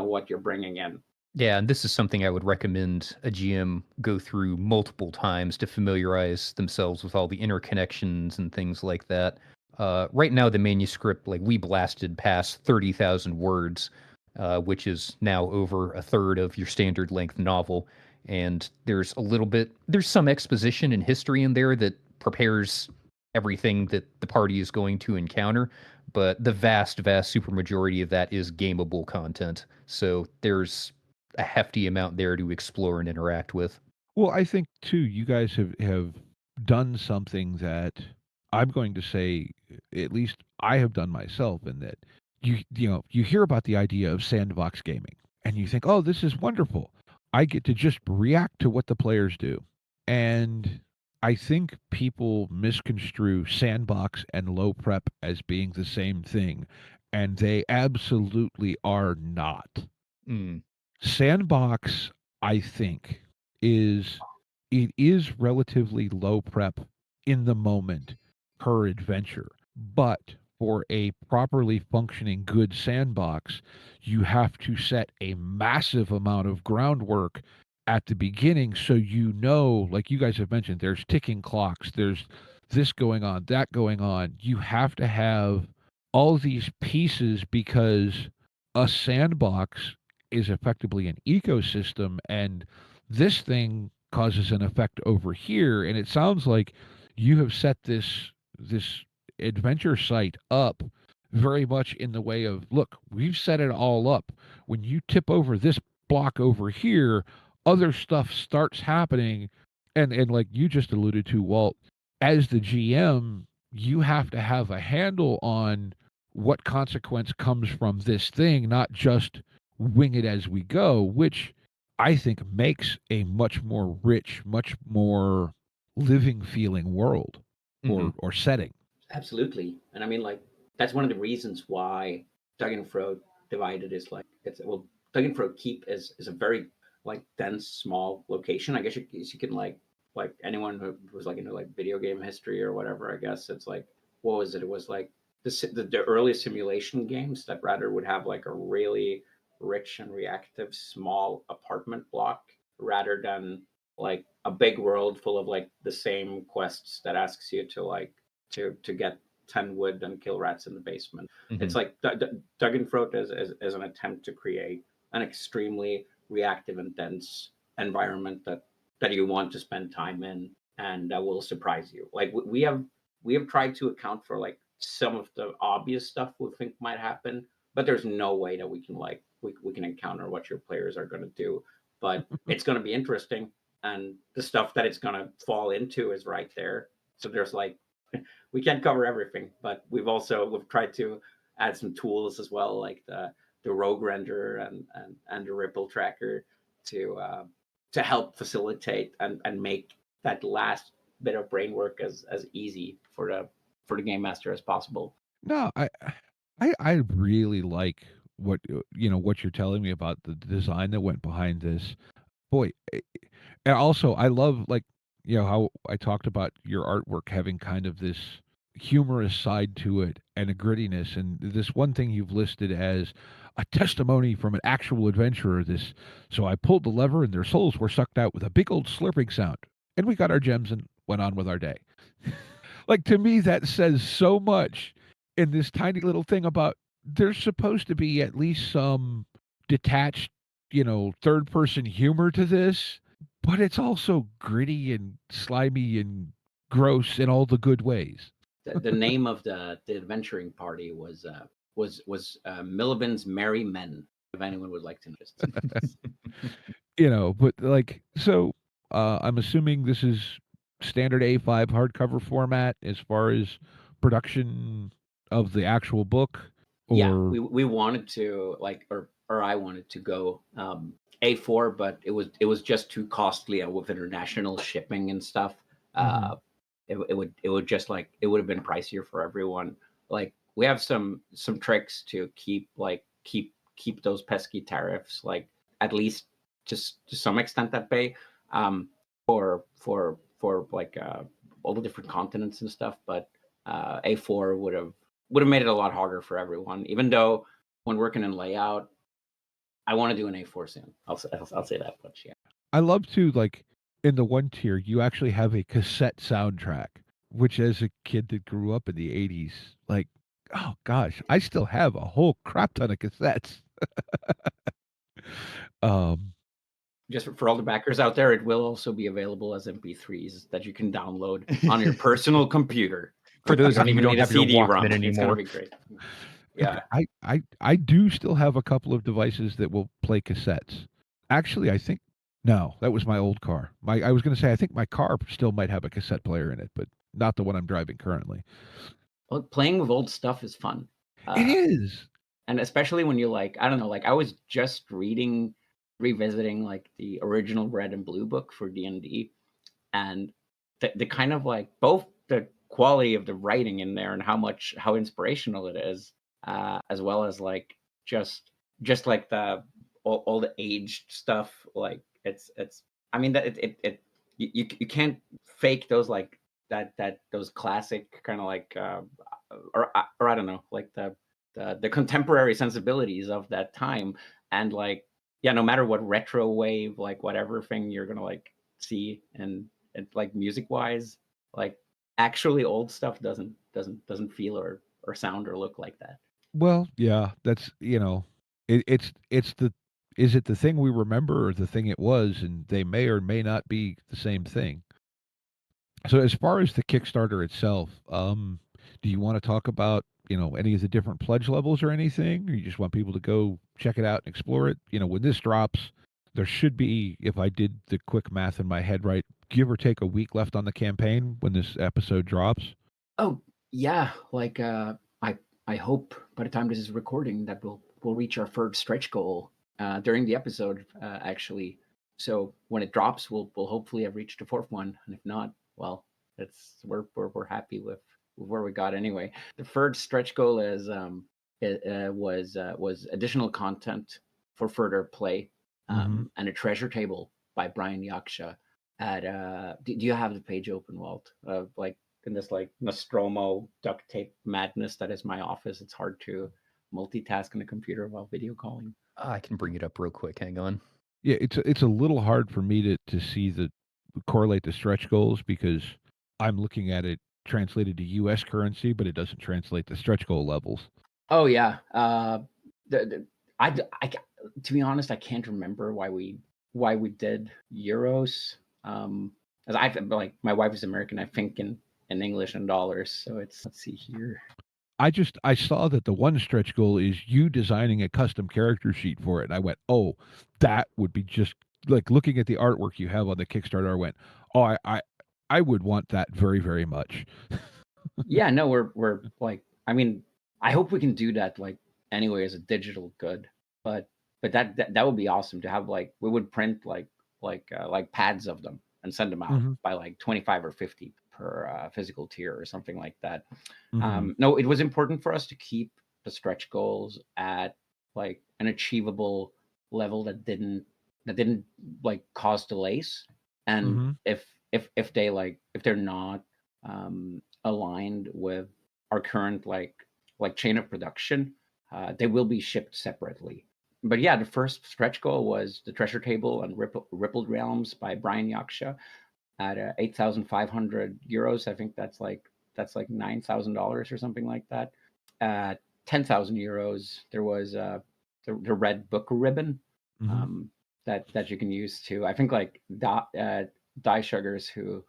what you're bringing in. Yeah, and this is something I would recommend a GM go through multiple times to familiarize themselves with all the interconnections and things like that. Right now, the manuscript, like, we blasted past 30,000 words, which is now over a third of your standard length novel. And there's some exposition and history in there that prepares everything that the party is going to encounter. But the vast, vast supermajority of that is gameable content. So there's a hefty amount there to explore and interact with. Well, I think too, you guys have done something that I'm going to say, at least I have done myself, in that you hear about the idea of sandbox gaming and you think, oh, this is wonderful. I get to just react to what the players do. And I think people misconstrue sandbox and low prep as being the same thing, and they absolutely are not. Mm. Sandbox, I think, is relatively low prep in the moment per adventure. But for a properly functioning good sandbox, you have to set a massive amount of groundwork at the beginning, so like you guys have mentioned, there's ticking clocks, there's this going on, that going on. You have to have all these pieces, because a sandbox is effectively an ecosystem, and this thing causes an effect over here. And it sounds like you have set this adventure site up very much in the way of, look, we've set it all up. When you tip over this block over here, other stuff starts happening. And like you just alluded to, Walt, as the GM, you have to have a handle on what consequence comes from this thing, not just wing it as we go, which I think makes a much more rich, much more living feeling world or setting. Absolutely. And I mean, like, that's one of the reasons why Duginthroat Divided is like, Duginthroat Keep is a very like dense, small location. I guess you can like anyone who was like into like video game history or whatever, I guess it's like, what was it? It was like the early simulation games that rather would have like a really rich and reactive small apartment block, rather than like a big world full of like the same quests that asks you to like to get 10 wood and kill rats in the basement. It's like Duginthroat is an attempt to create an extremely reactive and dense environment that you want to spend time in, and that will surprise you. Like we have tried to account for like some of the obvious stuff we think might happen, but there's no way that we can like we can encounter what your players are going to do. But it's going to be interesting, and the stuff that it's going to fall into is right there. So there's like, we can't cover everything, but we've tried to add some tools as well, like rogue renderer and the ripple tracker to help facilitate and make that last bit of brain work as easy for the game master as possible. No, I really like what what you're telling me about the design that went behind this. Boy, and also I love, like, how I talked about your artwork having kind of this humorous side to it and a grittiness, and this one thing you've listed as a testimony from an actual adventurer. This, so I pulled the lever and their souls were sucked out with a big old slurping sound, and we got our gems and went on with our day. Like, to me, that says so much in this tiny little thing about there's supposed to be at least some detached, third person humor to this, but it's also gritty and slimy and gross in all the good ways. The name of the adventuring party was Millivan's Merry Men, if anyone would like to know. But like, so I'm assuming this is standard A5 hardcover format as far as production of the actual book. Or... Yeah, we wanted to, like, or I wanted to go A4, but it was just too costly with international shipping and stuff. Mm-hmm. It would just, like, it would have been pricier for everyone. Like, we have some tricks to keep those pesky tariffs, like, at least just to some extent at bay, for like all the different continents and stuff. But A4 would have made it a lot harder for everyone. Even though when working in layout, I want to do an A4 soon. I'll say that much. Yeah. I love to, like, in the one tier, you actually have a cassette soundtrack, which as a kid that grew up in the 80s, like, oh gosh, I still have a whole crap ton of cassettes. Just for all the backers out there, it will also be available as MP3s that you can download on your personal computer. For those of you who don't have your Walkman anymore. It's gonna be great. Yeah. I do still have a couple of devices that will play cassettes. Actually, I think, no, that was my old car. I was going to say, I think my car still might have a cassette player in it, but not the one I'm driving currently. Well, playing with old stuff is fun. It is. And especially when you, like, I don't know, like, I was just revisiting like the original Red and Blue book for D&D, and the kind of, like, both the quality of the writing in there and how inspirational it is, as well as, like, just like all the aged stuff. Like, it's I mean, that you can't fake those, like, those classic kind of, like, or I don't know, like the contemporary sensibilities of that time. And, like, yeah, no matter what retro wave, like, whatever thing you're gonna, like, see and like, music wise, like, actually old stuff doesn't feel or sound or look like that. Well, yeah, that's, it's the, is it the thing we remember or the thing it was, and they may or may not be the same thing. So as far as the Kickstarter itself, do you want to talk about, any of the different pledge levels or anything, or you just want people to go check it out and explore it? When this drops, there should be, if I did the quick math in my head right, give or take a week left on the campaign when this episode drops. Oh yeah, like, I hope by the time this is recording that we'll reach our third stretch goal during the episode, actually. So when it drops, we'll hopefully have reached the fourth one, and if not, well, we're happy with where we got anyway. The third stretch goal is was additional content for further play, and a treasure table by Brian Yaksha. Do you have the page open, Walt? Like, in this, like, Nostromo duct tape madness that is my office, it's hard to multitask on a computer while video calling. I can bring it up real quick. Hang on. Yeah, it's a little hard for me to see correlate the stretch goals, because I'm looking at it translated to U.S. currency, but it doesn't translate the stretch goal levels. Oh yeah, to be honest, I can't remember why we did euros. As like, my wife is American, I think in English and dollars, so let's see here. I saw that the one stretch goal is you designing a custom character sheet for it, and I went, oh, that would be just, like, looking at the artwork you have on the Kickstarter, I went, oh, I would want that very, very much. Yeah, no, we're like, I mean, I hope we can do that, like, anyway, as a digital good. but that would be awesome to have. Like, we would print like pads of them and send them out Mm-hmm. by like 25 or 50 per physical tier or something like that. Mm-hmm. No, it was important for us to keep the stretch goals at like an achievable level that didn't like cause delays. And Mm-hmm. if they're not aligned with our current like chain of production, they will be shipped separately. But yeah, the first stretch goal was the Treasure Table and Rippled Realms by Brian Yaksha at 8,500 euros. I think that's like $9,000 or something like that. At 10,000 euros, there was the red book ribbon Mm-hmm. that you can use to. I think like Die Sugars, who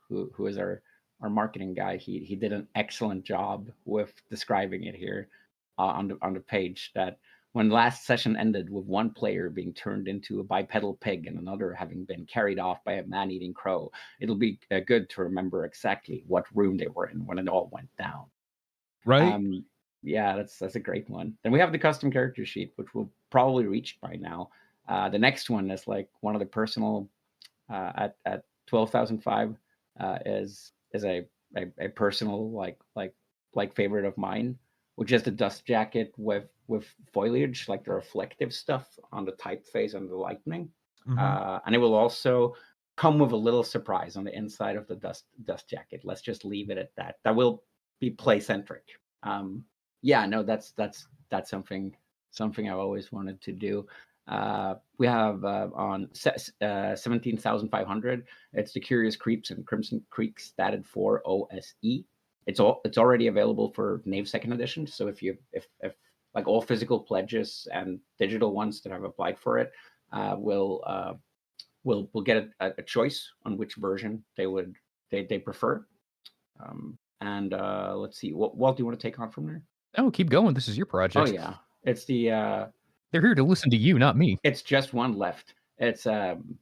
is our marketing guy, he did an excellent job with describing it here on the page, that when last session ended with one player being turned into a bipedal pig and another having been carried off by a man-eating crow, it'll be good to remember exactly what room they were in when it all went down. Right. Yeah, that's a great one. Then we have the custom character sheet, which will probably reach by now. The next one is like one of the personal at 12,005 is a personal like favorite of mine, which is the dust jacket with foliage, like the reflective stuff on the typeface and the lightning. Mm-hmm. And it will also come with a little surprise on the inside of the dust jacket. Let's just leave it at that. That will be play centric. Yeah, no, that's something I've always wanted to do. We have on 17,500. It's the Curious Creeps and Crimson Creek Statted 4 OSE. It's already available for Knave Second Edition. So if like all physical pledges and digital ones that have applied for it will get a choice on which version they prefer. And let's see, Walt, do you want to take on from there? Oh, keep going. This is your Oh project. yeah, it's the They're here to listen to you, not me. it's just one left. It's on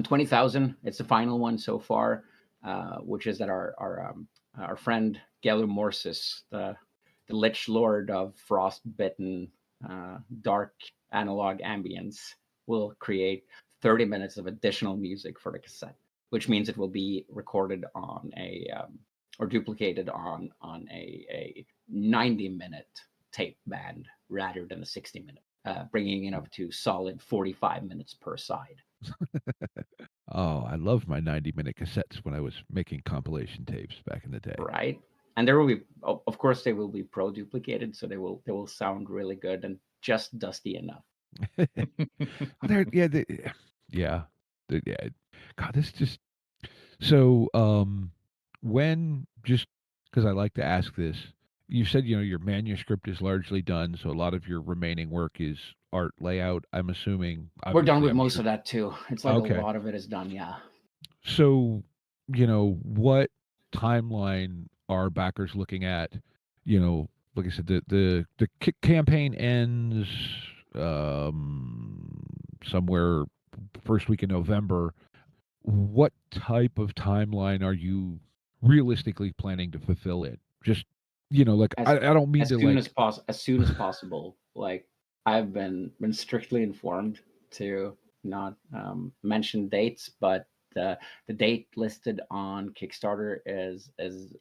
20,000. It's the final one so far, which is that our friend Gelur Morsis, the Lich Lord of Frostbitten dark analog ambience, will create 30 minutes of additional music for the cassette, which means it will be recorded on a or duplicated on a 90-minute tape band rather than a 60-minute, bringing it up to solid 45 minutes per side. Oh, I loved my 90-minute cassettes when I was making compilation tapes back in the day. Right. And there will be, of course, they will be pro duplicated, so they will sound really good and just dusty enough. Yeah, yeah, yeah. God, this just so. When just because I like to ask this, you said your manuscript is largely done, so a lot of your remaining work is art layout. I'm assuming We're done obviously, with I'm most sure. of that too. It's like Okay, a lot of it is done. Yeah. so what timeline are backers looking at? Like I said, the campaign ends somewhere first week in November. What type of timeline are you realistically planning to fulfill it? Just like As I don't mean as to soon like. as soon as possible. Like, I've been strictly informed to not mention dates, but the date listed on Kickstarter is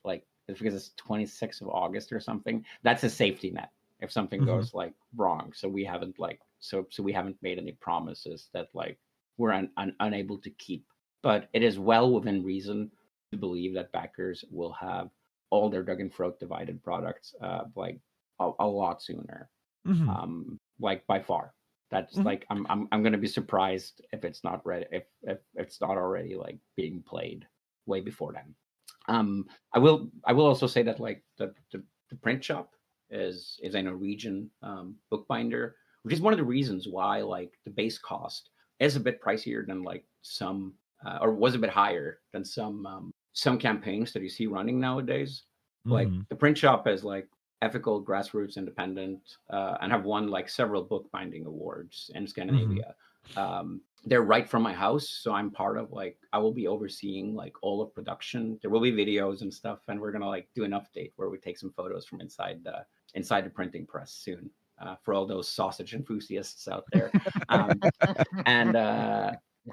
like, it's because it's 26th of August or something. That's a safety net if something Mhm. goes like wrong. So we haven't like so we haven't made any promises that like we're unable to keep. But it is well within reason to believe that backers will have all their Duginthroat Divided products like a lot sooner, Mhm. like by far. That's Mhm. like, I'm gonna be surprised if it's not ready, if it's not already like being played way before then. I will also say that like the print shop is a Norwegian bookbinder, which is one of the reasons why like the base cost is a bit pricier than like some or was a bit higher than some campaigns that you see running nowadays. Like, Mhm. the print shop is like ethical, grassroots, independent, and have won like several bookbinding awards in Mhm. Scandinavia. They're right from my house, so I'm part of like, I will be overseeing like all of production. There will be videos and stuff, and we're gonna like do an update where we take some photos from inside the printing press soon. for all those sausage enthusiasts out there. And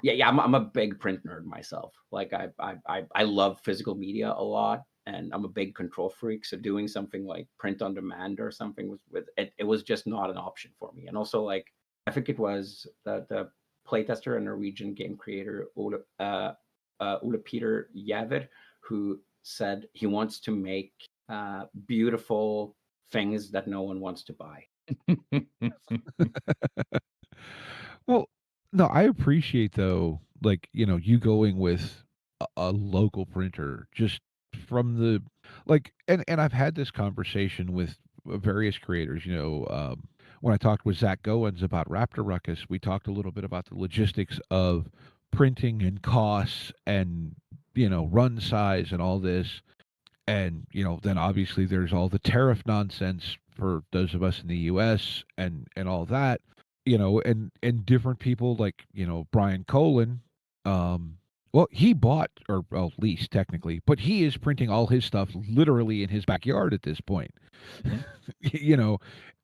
yeah, I'm a big print nerd myself. Like I love physical media a lot, and I'm a big control freak. So doing something like print on demand or something with it, it was just not an option for me. And also, like, I think it was the playtester and Norwegian game creator Ole Peter Javid, who said he wants to make beautiful things that no one wants to buy. Well, no, I appreciate though, like, you going with a local printer just from the like, and I've had this conversation with various creators, when I talked with Zach Goins about Raptor Ruckus, we talked a little bit about the logistics of printing and costs and, run size and all this. And, then obviously there's all the tariff nonsense for those of us in the US and all that, and different people like, Brian Colin, well, he bought, or well, leased technically, but he is printing all his stuff literally in his backyard at this point.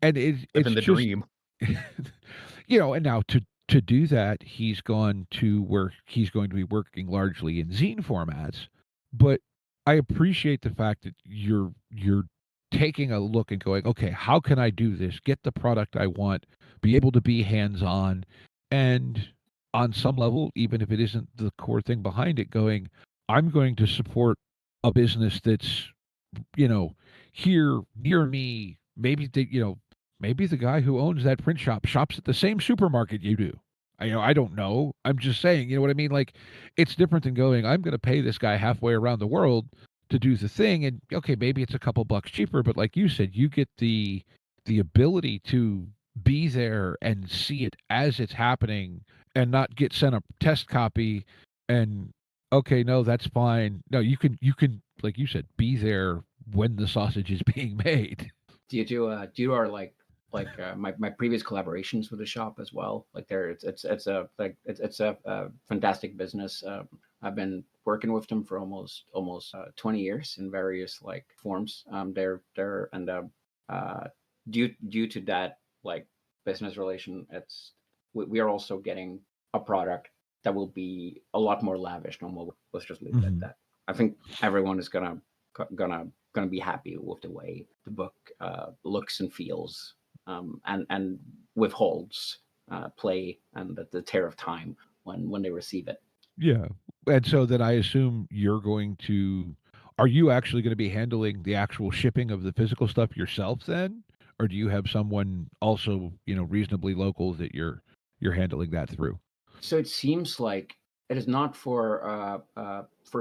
And it's Living the just, dream. and now to do that, he's gone to where he's going to be working largely in zine formats, but I appreciate the fact that you're taking a look and going, okay, how can I do this? Get the product I want, be able to be hands-on, and on some level, even if it isn't the core thing behind it, going, I'm going to support a business that's, here near me. Maybe maybe the guy who owns that print shop shops at the same supermarket you do. I don't know. I'm just saying, you know what I mean? Like, it's different than going, I'm going to pay this guy halfway around the world to do the thing. And okay, maybe it's a couple bucks cheaper, but like you said, you get the ability to be there and see it as it's happening and not get sent a test copy and, okay, no, that's fine. No, you can, like you said, be there when the sausage is being made. Do you do our like my previous collaborations with the shop as well? Like it's a fantastic business. I've been working with them for almost 20 years in various like forms. They're and due to that like business relation, we are also getting a product that will be a lot more lavish. No, let's just leave it at that. I think everyone is gonna be happy with the way the book looks and feels, and withholds play and the tear of time when they receive it. Yeah. And so then I assume are you actually going to be handling the actual shipping of the physical stuff yourself then? Or do you have someone also, reasonably local that you're handling that through? So it seems like it is not for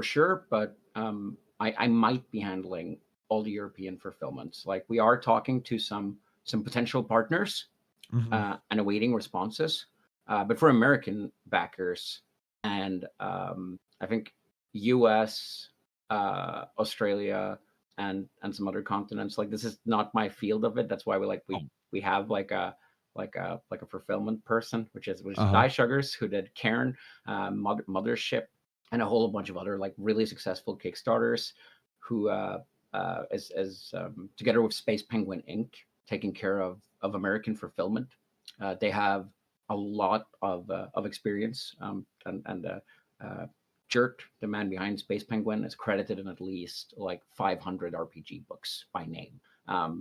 sure, but I might be handling all the European fulfillments. Like, we are talking to some potential partners and awaiting responses. But for American backers and I think US, Australia, and some other continents, like, this is not my field of it. That's why we have like a fulfillment person, which is Guy Sugars, who did Cairn, Mothership, and a whole bunch of other like really successful Kickstarters, who is together with Space Penguin Inc. taking care of American fulfillment. They have a lot of experience, and Jerk, the man behind Space Penguin, is credited in at least like 500 RPG books by name.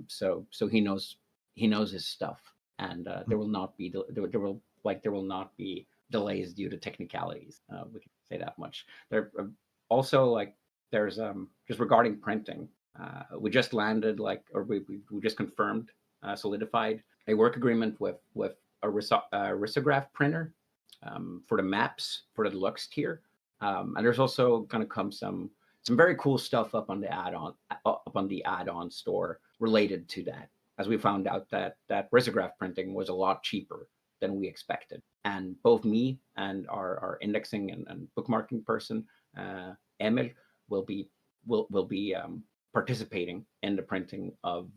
So he knows his stuff, and there will not be delays due to technicalities. We can say that much. There also, like, there's just regarding printing. We just landed we just confirmed, solidified a work agreement with a risograph printer for the maps for the deluxe tier. And there's also going to come some very cool stuff up on the add-on store related to that, as we found out that risograph printing was a lot cheaper than we expected. And both me and our indexing and bookmarking person, Emil, will be participating in the printing of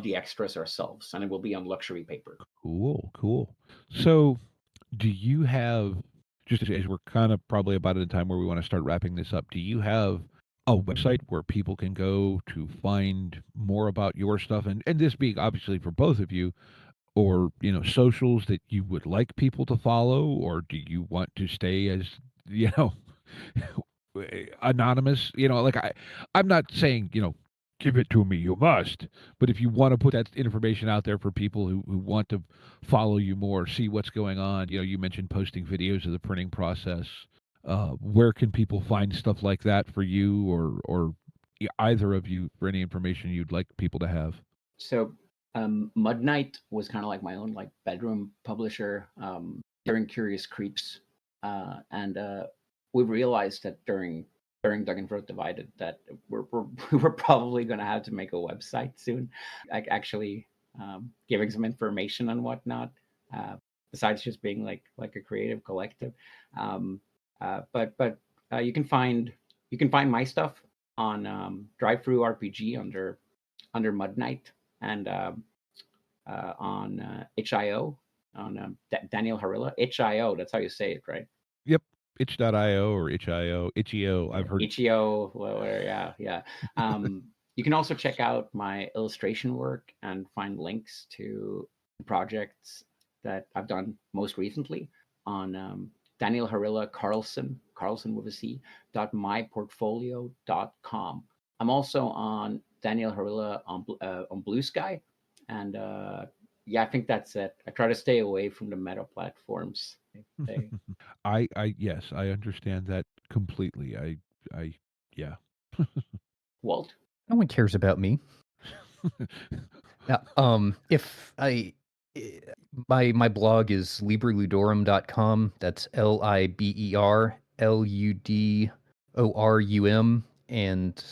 the extras ourselves, and it will be on luxury paper. Cool. So do you have, just as we're kind of probably about at a time where we want to start wrapping this up, do you have a website where people can go to find more about your stuff? And this being obviously for both of you, or socials that you would like people to follow, or do you want to stay as anonymous? I'm not saying give it to me, you must. But if you want to put that information out there for people who want to follow you more, see what's going on, you mentioned posting videos of the printing process. Where can people find stuff like that for you, or either of you, for any information you'd like people to have? So Mud Knight was kind of like my own like bedroom publisher during Curious Creeps, and we realized that during Duginthroat Divided that we were probably going to have to make a website soon, like actually giving some information and whatnot, besides just being like a creative collective. But you can find my stuff on Drive-Thru RPG under Mud Knight, and on HIO on Daniel Harilla. HIO, that's how you say it, right? Yep. itch.io or itch.io. I've heard itch.io. Yeah. You can also check out my illustration work and find links to projects that I've done most recently on Daniel Harilla Carlsen with a C, .myportfolio.com. I'm also on Daniel Harilla on BlueSky, and I think that's it. I try to stay away from the meta platforms. Yes, I understand that completely. Yeah. Walt? No one cares about me. Now, if I my blog is librludorum.com. That's LIBERLUDORUM, and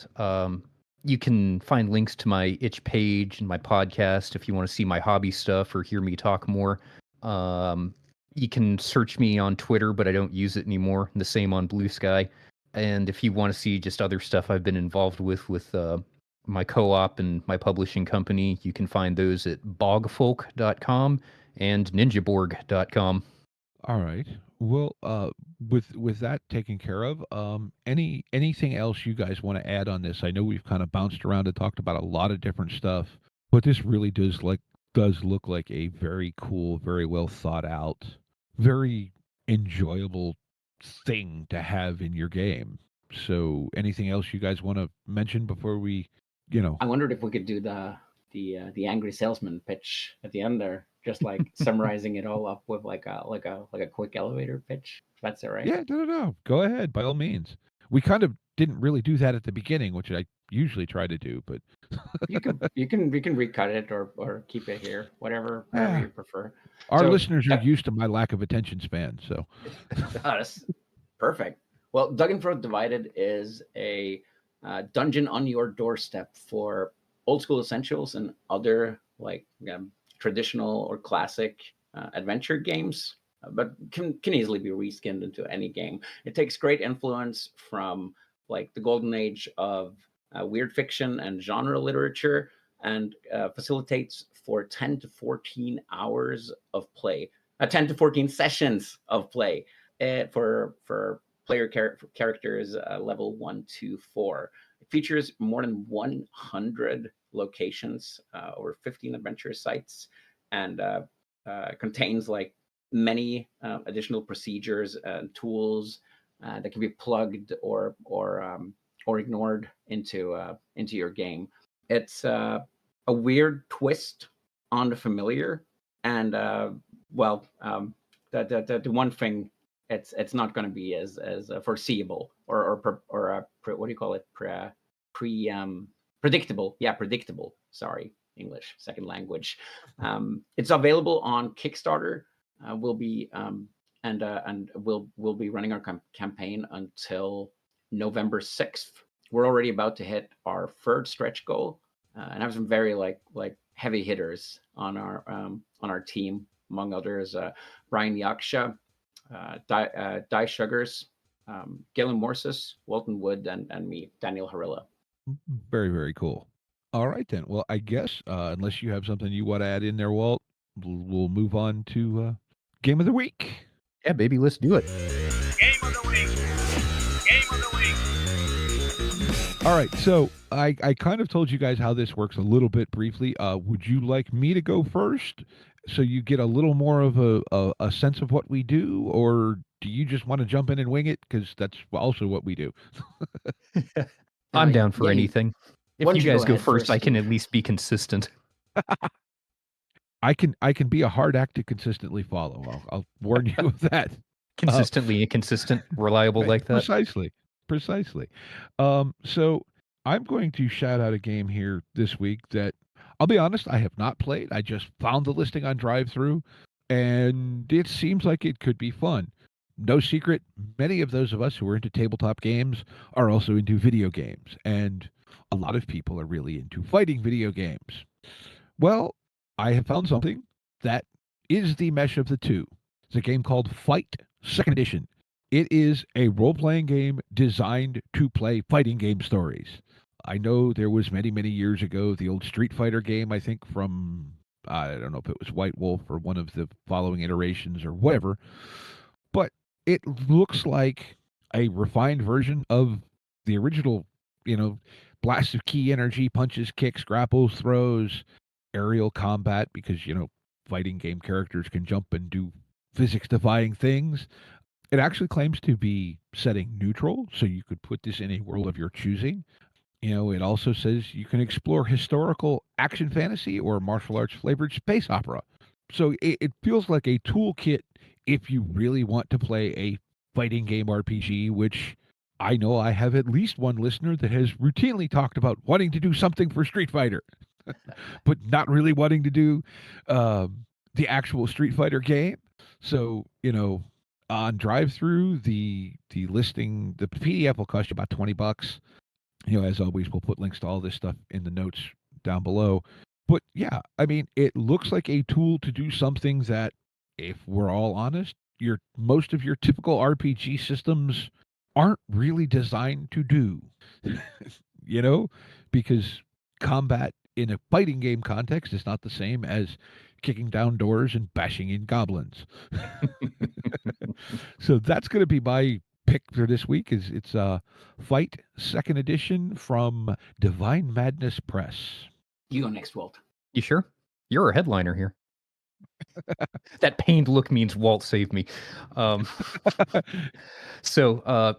you can find links to my itch page and my podcast if you want to see my hobby stuff or hear me talk more. You can search me on Twitter, but I don't use it anymore. The same on BlueSky. And if you want to see just other stuff I've been involved with my co-op and my publishing company, you can find those at bogfolk.com and ninjaborg.com. All right. Well, with that taken care of, anything else you guys want to add on this? I know we've kind of bounced around and talked about a lot of different stuff, but this really does look like a very cool, very well thought out, very enjoyable thing to have in your game. So, anything else you guys want to mention before we, I wondered if we could do the angry salesman pitch at the end there, just like summarizing it all up with like a quick elevator pitch. If that's all right. Yeah, no. Go ahead, by all means. We kind of didn't really do that at the beginning, which I usually try to do, but you can recut it or keep it here, whatever you prefer. Our listeners are used to my lack of attention span, so that's perfect. Well, Duginthroat Divided is a dungeon on your doorstep for old school essentials and other like traditional or classic adventure games, but can easily be reskinned into any game. It takes great influence from like the golden age of weird fiction and genre literature, and facilitates for 10 to 14 hours of play, 10 to 14 sessions of play for player characters level 1 to 4. It features more than 100 locations, over 15 adventure sites, and contains like many additional procedures and tools that can be plugged or ignored into your game. It's a weird twist on the familiar, and the one thing it's not going to be as foreseeable or what do you call it, predictable. Yeah, predictable. Sorry, English second language. It's available on Kickstarter. We'll be running our campaign until November 6th. We're already about to hit our third stretch goal, and have some very like heavy hitters on our team, among others Brian Yaksha, Die Sugars, Galen Morsis, Walton Wood, and me, Daniel Harilla. Very, very cool. All right, then. Well, I guess unless you have something you want to add in there, Walt, we'll move on to Game of the Week. Yeah, baby, let's do it. Game of the Week. Game of the Week. All right, so I kind of told you guys how this works a little bit briefly. Would you like me to go first so you get a little more of a sense of what we do, or do you just want to jump in and wing it? Because that's also what we do. I'm down for Yeah, anything. If why you don't you guys go go ahead first, first, I can Steve? at least be consistent. I can be a hard act to consistently follow. I'll warn you of that. Consistently inconsistent, reliable Right, like that. precisely. So I'm going to shout out a game here this week that I'll be honest, I have not played. I just found the listing on drive-through, and it seems like it could be fun. No secret, many of those of us who are into tabletop games are also into video games, and a lot of people are really into fighting video games. Well, I have found something that is the mesh of the two. It's a game called Fight Second Edition. It is a role-playing game designed to play fighting game stories. I know there was many years ago the old Street Fighter game, I think from I don't know if it was White Wolf or one of the following iterations or whatever, but it looks like a refined version of the original, blast of key energy, punches, kicks, grapples, throws, aerial combat because, fighting game characters can jump and do physics defying things. It actually claims to be setting neutral, so you could put this in a world of your choosing. It also says you can explore historical action fantasy or martial arts flavored space opera. So it feels like a toolkit if you really want to play a fighting game RPG, which I know I have at least one listener that has routinely talked about wanting to do something for Street Fighter, but not really wanting to do the actual Street Fighter game. So, on drive through the listing, the PDF will cost you about $20. As always, we'll put links to all this stuff in the notes down below. But yeah, I mean, it looks like a tool to do something that, if we're all honest, most of your typical RPG systems aren't really designed to do. Because combat in a fighting game context is not the same as kicking down doors and bashing in goblins. So that's going to be my pick for this week. It's Fight Second Edition from Divine Madness Press. You go next, Walt. You sure? You're a headliner here. That pained look means Walt saved me. So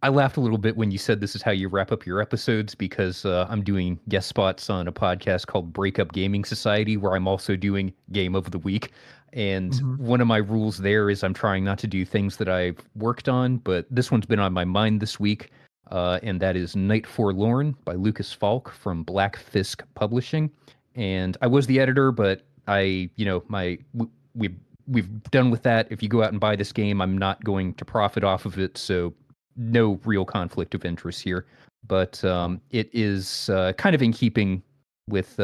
I laughed a little bit when you said this is how you wrap up your episodes because I'm doing guest spots on a podcast called Breakup Gaming Society where I'm also doing Game of the Week. And one of my rules there is I'm trying not to do things that I've worked on, but this one's been on my mind this week. And that is Night Forlorn by Lucas Falk from Black Fisk Publishing. And I was the editor, but we've done with that. If you go out and buy this game, I'm not going to profit off of it. So no real conflict of interest here, but it is kind of in keeping with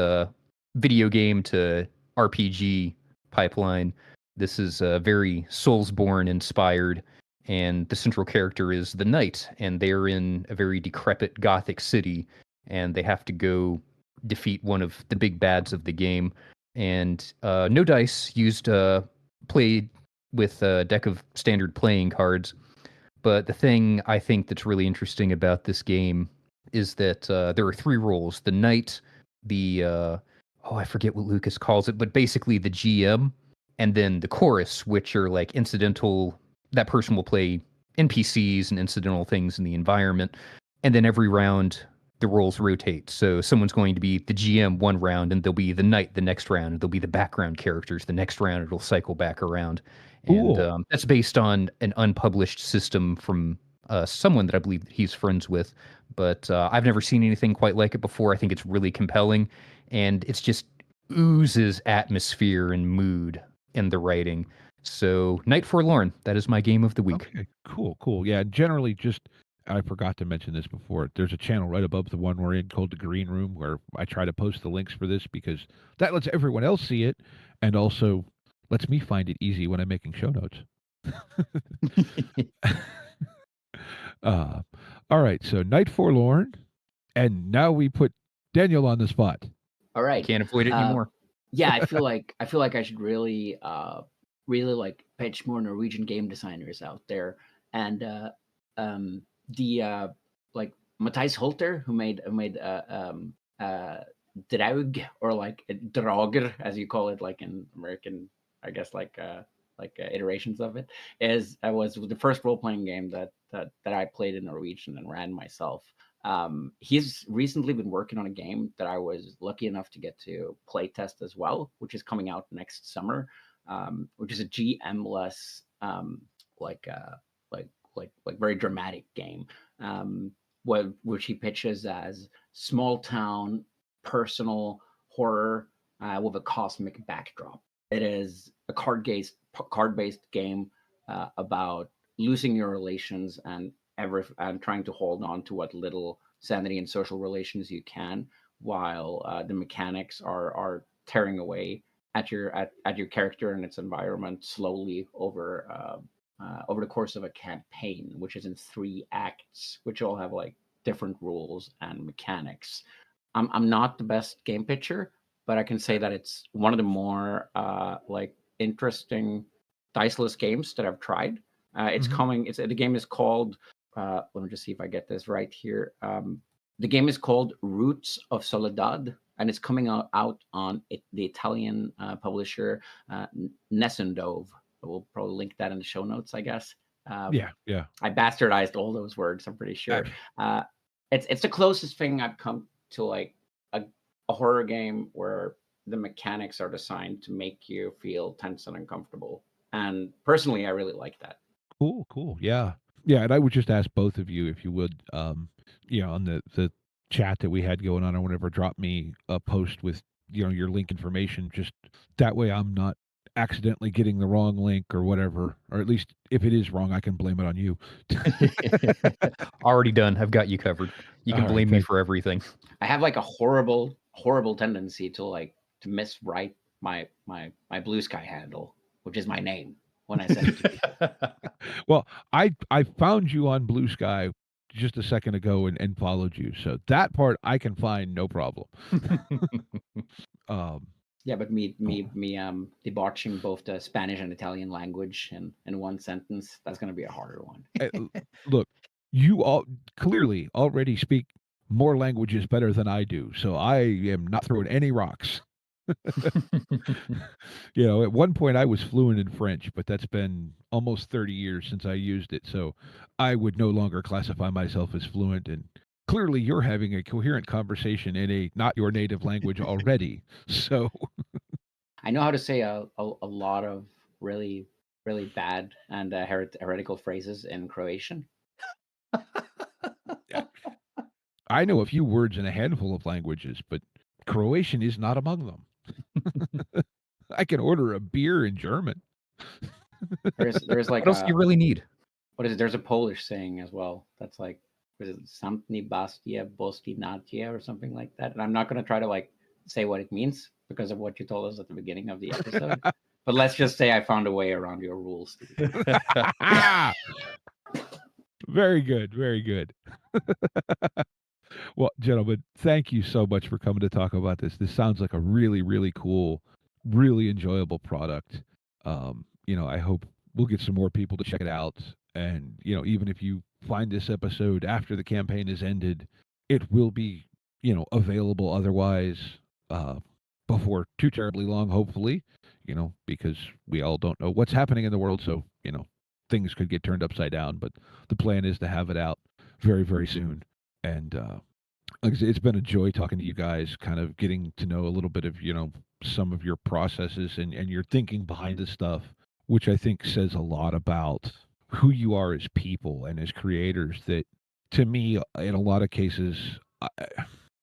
video game to RPG pipeline. This is very Soulsborne inspired, and the central character is the knight, and they're in a very decrepit Gothic city, and they have to go defeat one of the big bads of the game. And no dice used, played with a deck of standard playing cards. But the thing I think that's really interesting about this game is that there are three roles: the knight, I forget what Lucas calls it, but basically the GM, and then the chorus, which are like incidental. That person will play NPCs and incidental things in the environment, and then every round the roles rotate. So someone's going to be the GM one round, and they'll be the knight the next round, and they'll be the background characters the next round. It'll cycle back around. And that's based on an unpublished system from someone that I believe he's friends with. But I've never seen anything quite like it before. I think it's really compelling. And it's just oozes atmosphere and mood in the writing. So Night Forlorn, that is my game of the week. Okay, cool. Yeah, generally I forgot to mention this before. There's a channel right above the one we're in called The Green Room where I try to post the links for this because that lets everyone else see it and also lets me find it easy when I'm making show notes. All right, so Night Forlorn, and now we put Daniel on the spot. All right. Can't avoid it anymore. Yeah, I feel like I should really like pitch more Norwegian game designers out there, and like Matthijs Holter, who made Draug, or like Draugr, as you call it, like in American, I guess, iterations of it, was the first role playing game that I played in Norwegian and ran myself. He's recently been working on a game that I was lucky enough to get to play test as well, which is coming out next summer, which is a GM-less, like very dramatic game, which he pitches as small town personal horror with a cosmic backdrop. It is a card-based game about losing your relations and trying to hold on to what little sanity and social relations you can, while the mechanics are tearing away at your character and its environment slowly over the course of a campaign, which is in 3 acts, which all have like different rules and mechanics. I'm not the best game pitcher, but I can say that it's one of the more interesting diceless games that I've tried. It's coming. The game is called. Let me just see if I get this right here. The game is called Roots of Soledad, and it's coming out on the Italian publisher Nessendove. We'll probably link that in the show notes, I guess. Yeah. I bastardized all those words, I'm pretty sure. It's the closest thing I've come to like a horror game where the mechanics are designed to make you feel tense and uncomfortable. And personally, I really like that. Cool. Yeah. And I would just ask both of you if you would, on the chat that we had going on or whatever, drop me a post with your link information. Just that way, I'm not accidentally getting the wrong link or whatever, or at least if it is wrong, I can blame it on you. Already done. I've got you covered. You can blame me for everything. I have like a horrible tendency to miswrite my BlueSky handle, which is my name, when I send it to you. Well, I found you on BlueSky just a second ago and followed you, so that part I can find no problem. Yeah, but me debauching both the Spanish and Italian language in one sentence, that's going to be a harder one. Look, you all clearly already speak more languages better than I do, so I am not throwing any rocks. At one point I was fluent in French, but that's been almost 30 years since I used it, so I would no longer classify myself as fluent, and clearly you're having a coherent conversation in a not your native language already. So I know how to say a lot of really, really bad and heretical phrases in Croatian. I know a few words in a handful of languages, but Croatian is not among them. I can order a beer in German. There's like what else do you really need? What is it? There's a Polish saying as well. That's like, is it Samtni Bastia Bostinatia or something like that? And I'm not going to try to say what it means because of what you told us at the beginning of the episode. But let's just say I found a way around your rules. Very good. Well, gentlemen, thank you so much for coming to talk about this. This sounds like a really, really cool, really enjoyable product. I hope we'll get some more people to check it out. And, even if you find this episode after the campaign is ended, it will be, available otherwise before too terribly long, hopefully, because we all don't know what's happening in the world. So, things could get turned upside down. But the plan is to have it out very, very soon. And like I said, it's been a joy talking to you guys, kind of getting to know a little bit of, some of your processes and your thinking behind this stuff, which I think says a lot about who you are as people and as creators. That, to me, in a lot of cases,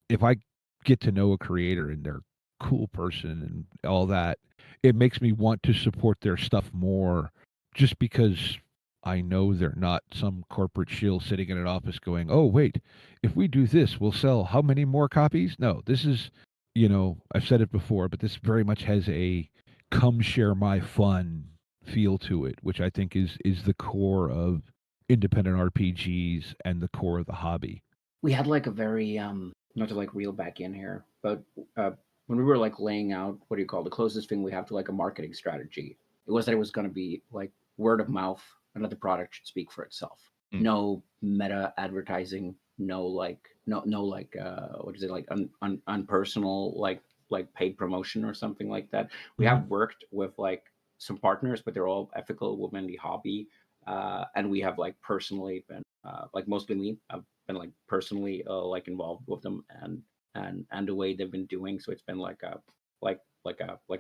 if I get to know a creator and they're a cool person and all that, it makes me want to support their stuff more, just because I know they're not some corporate shill sitting in an office going, oh, wait, if we do this, we'll sell how many more copies? No, this is, I've said it before, but this very much has a come share my fun feel to it, which I think is the core of independent RPGs and the core of the hobby. We had a very, not to reel back in here, but when we were laying out, what do you call the closest thing we have to a marketing strategy, it was that it was going to be word of mouth and that the product should speak for itself. No meta advertising, no no like what is it, like unpersonal like paid promotion or something like that. We have worked with like some partners, but they're all ethical within the hobby, and we have like personally been like mostly me. I've been like personally like involved with them and the way they've been doing. So it's been like a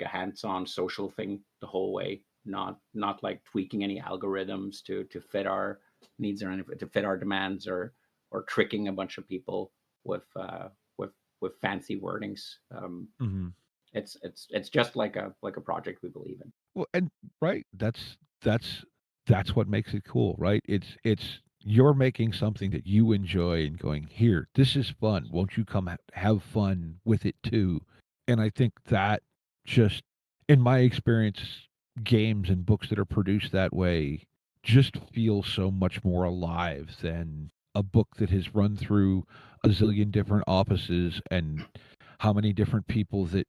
hands-on social thing the whole way, not like tweaking any algorithms to fit our needs or anything, to fit our demands, or tricking a bunch of people with fancy wordings. It's just like a project we believe in. Well, and right, that's what makes it cool, right? It's you're making something that you enjoy and going, here, this is fun. Won't you come have fun with it too? And I think that just, in my experience, games and books that are produced that way just feel so much more alive than a book that has run through a zillion different offices and how many different people that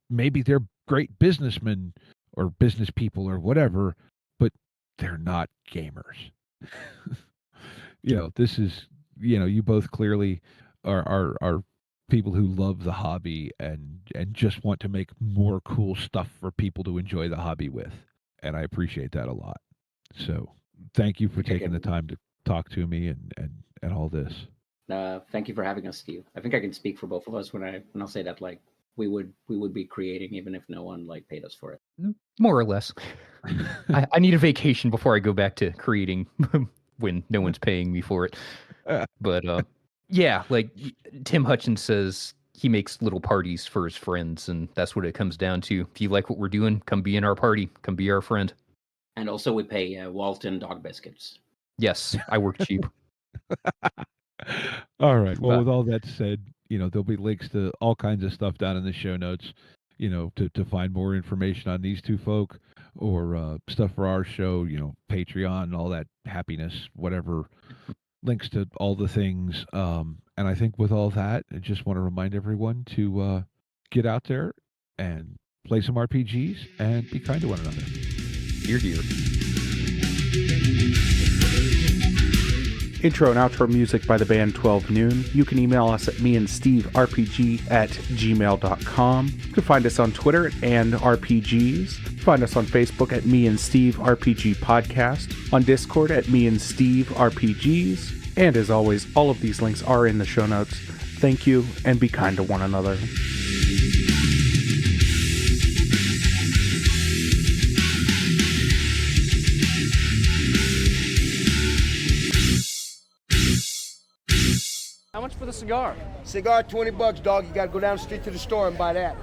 maybe they're great businessmen or business people or whatever, but they're not gamers. This is, you both clearly are people who love the hobby and just want to make more cool stuff for people to enjoy the hobby with. And I appreciate that a lot. So thank you for taking the time to talk to me and all this. Thank you for having us, Steve. I think I can speak for both of us when I'll say that, like, we would be creating even if no one like paid us for it. More or less. I need a vacation before I go back to creating when no one's paying me for it. But yeah, like Tim Hutchins says, he makes little parties for his friends, and that's what it comes down to. If you like what we're doing, come be in our party. Come be our friend. And also we pay Walton dog biscuits. Yes, I work cheap. All right. Well, with all that said, there'll be links to all kinds of stuff down in the show notes, to find more information on these two folk or stuff for our show, Patreon, all that happiness, whatever, links to all the things. And I think with all that, I just want to remind everyone to get out there and play some RPGs and be kind to one another. Hear, hear. Intro and outro music by the band 12 Noon. You can email us at meandsteverpg@gmail.com. You can find us on Twitter at @andrpgs. Find us on Facebook at Me and Steve RPG Podcast. On Discord at Me and Steve RPGs. And as always, all of these links are in the show notes. Thank you, and be kind to one another. How much for the cigar? Cigar, $20, dog. You gotta go down the street to the store and buy that.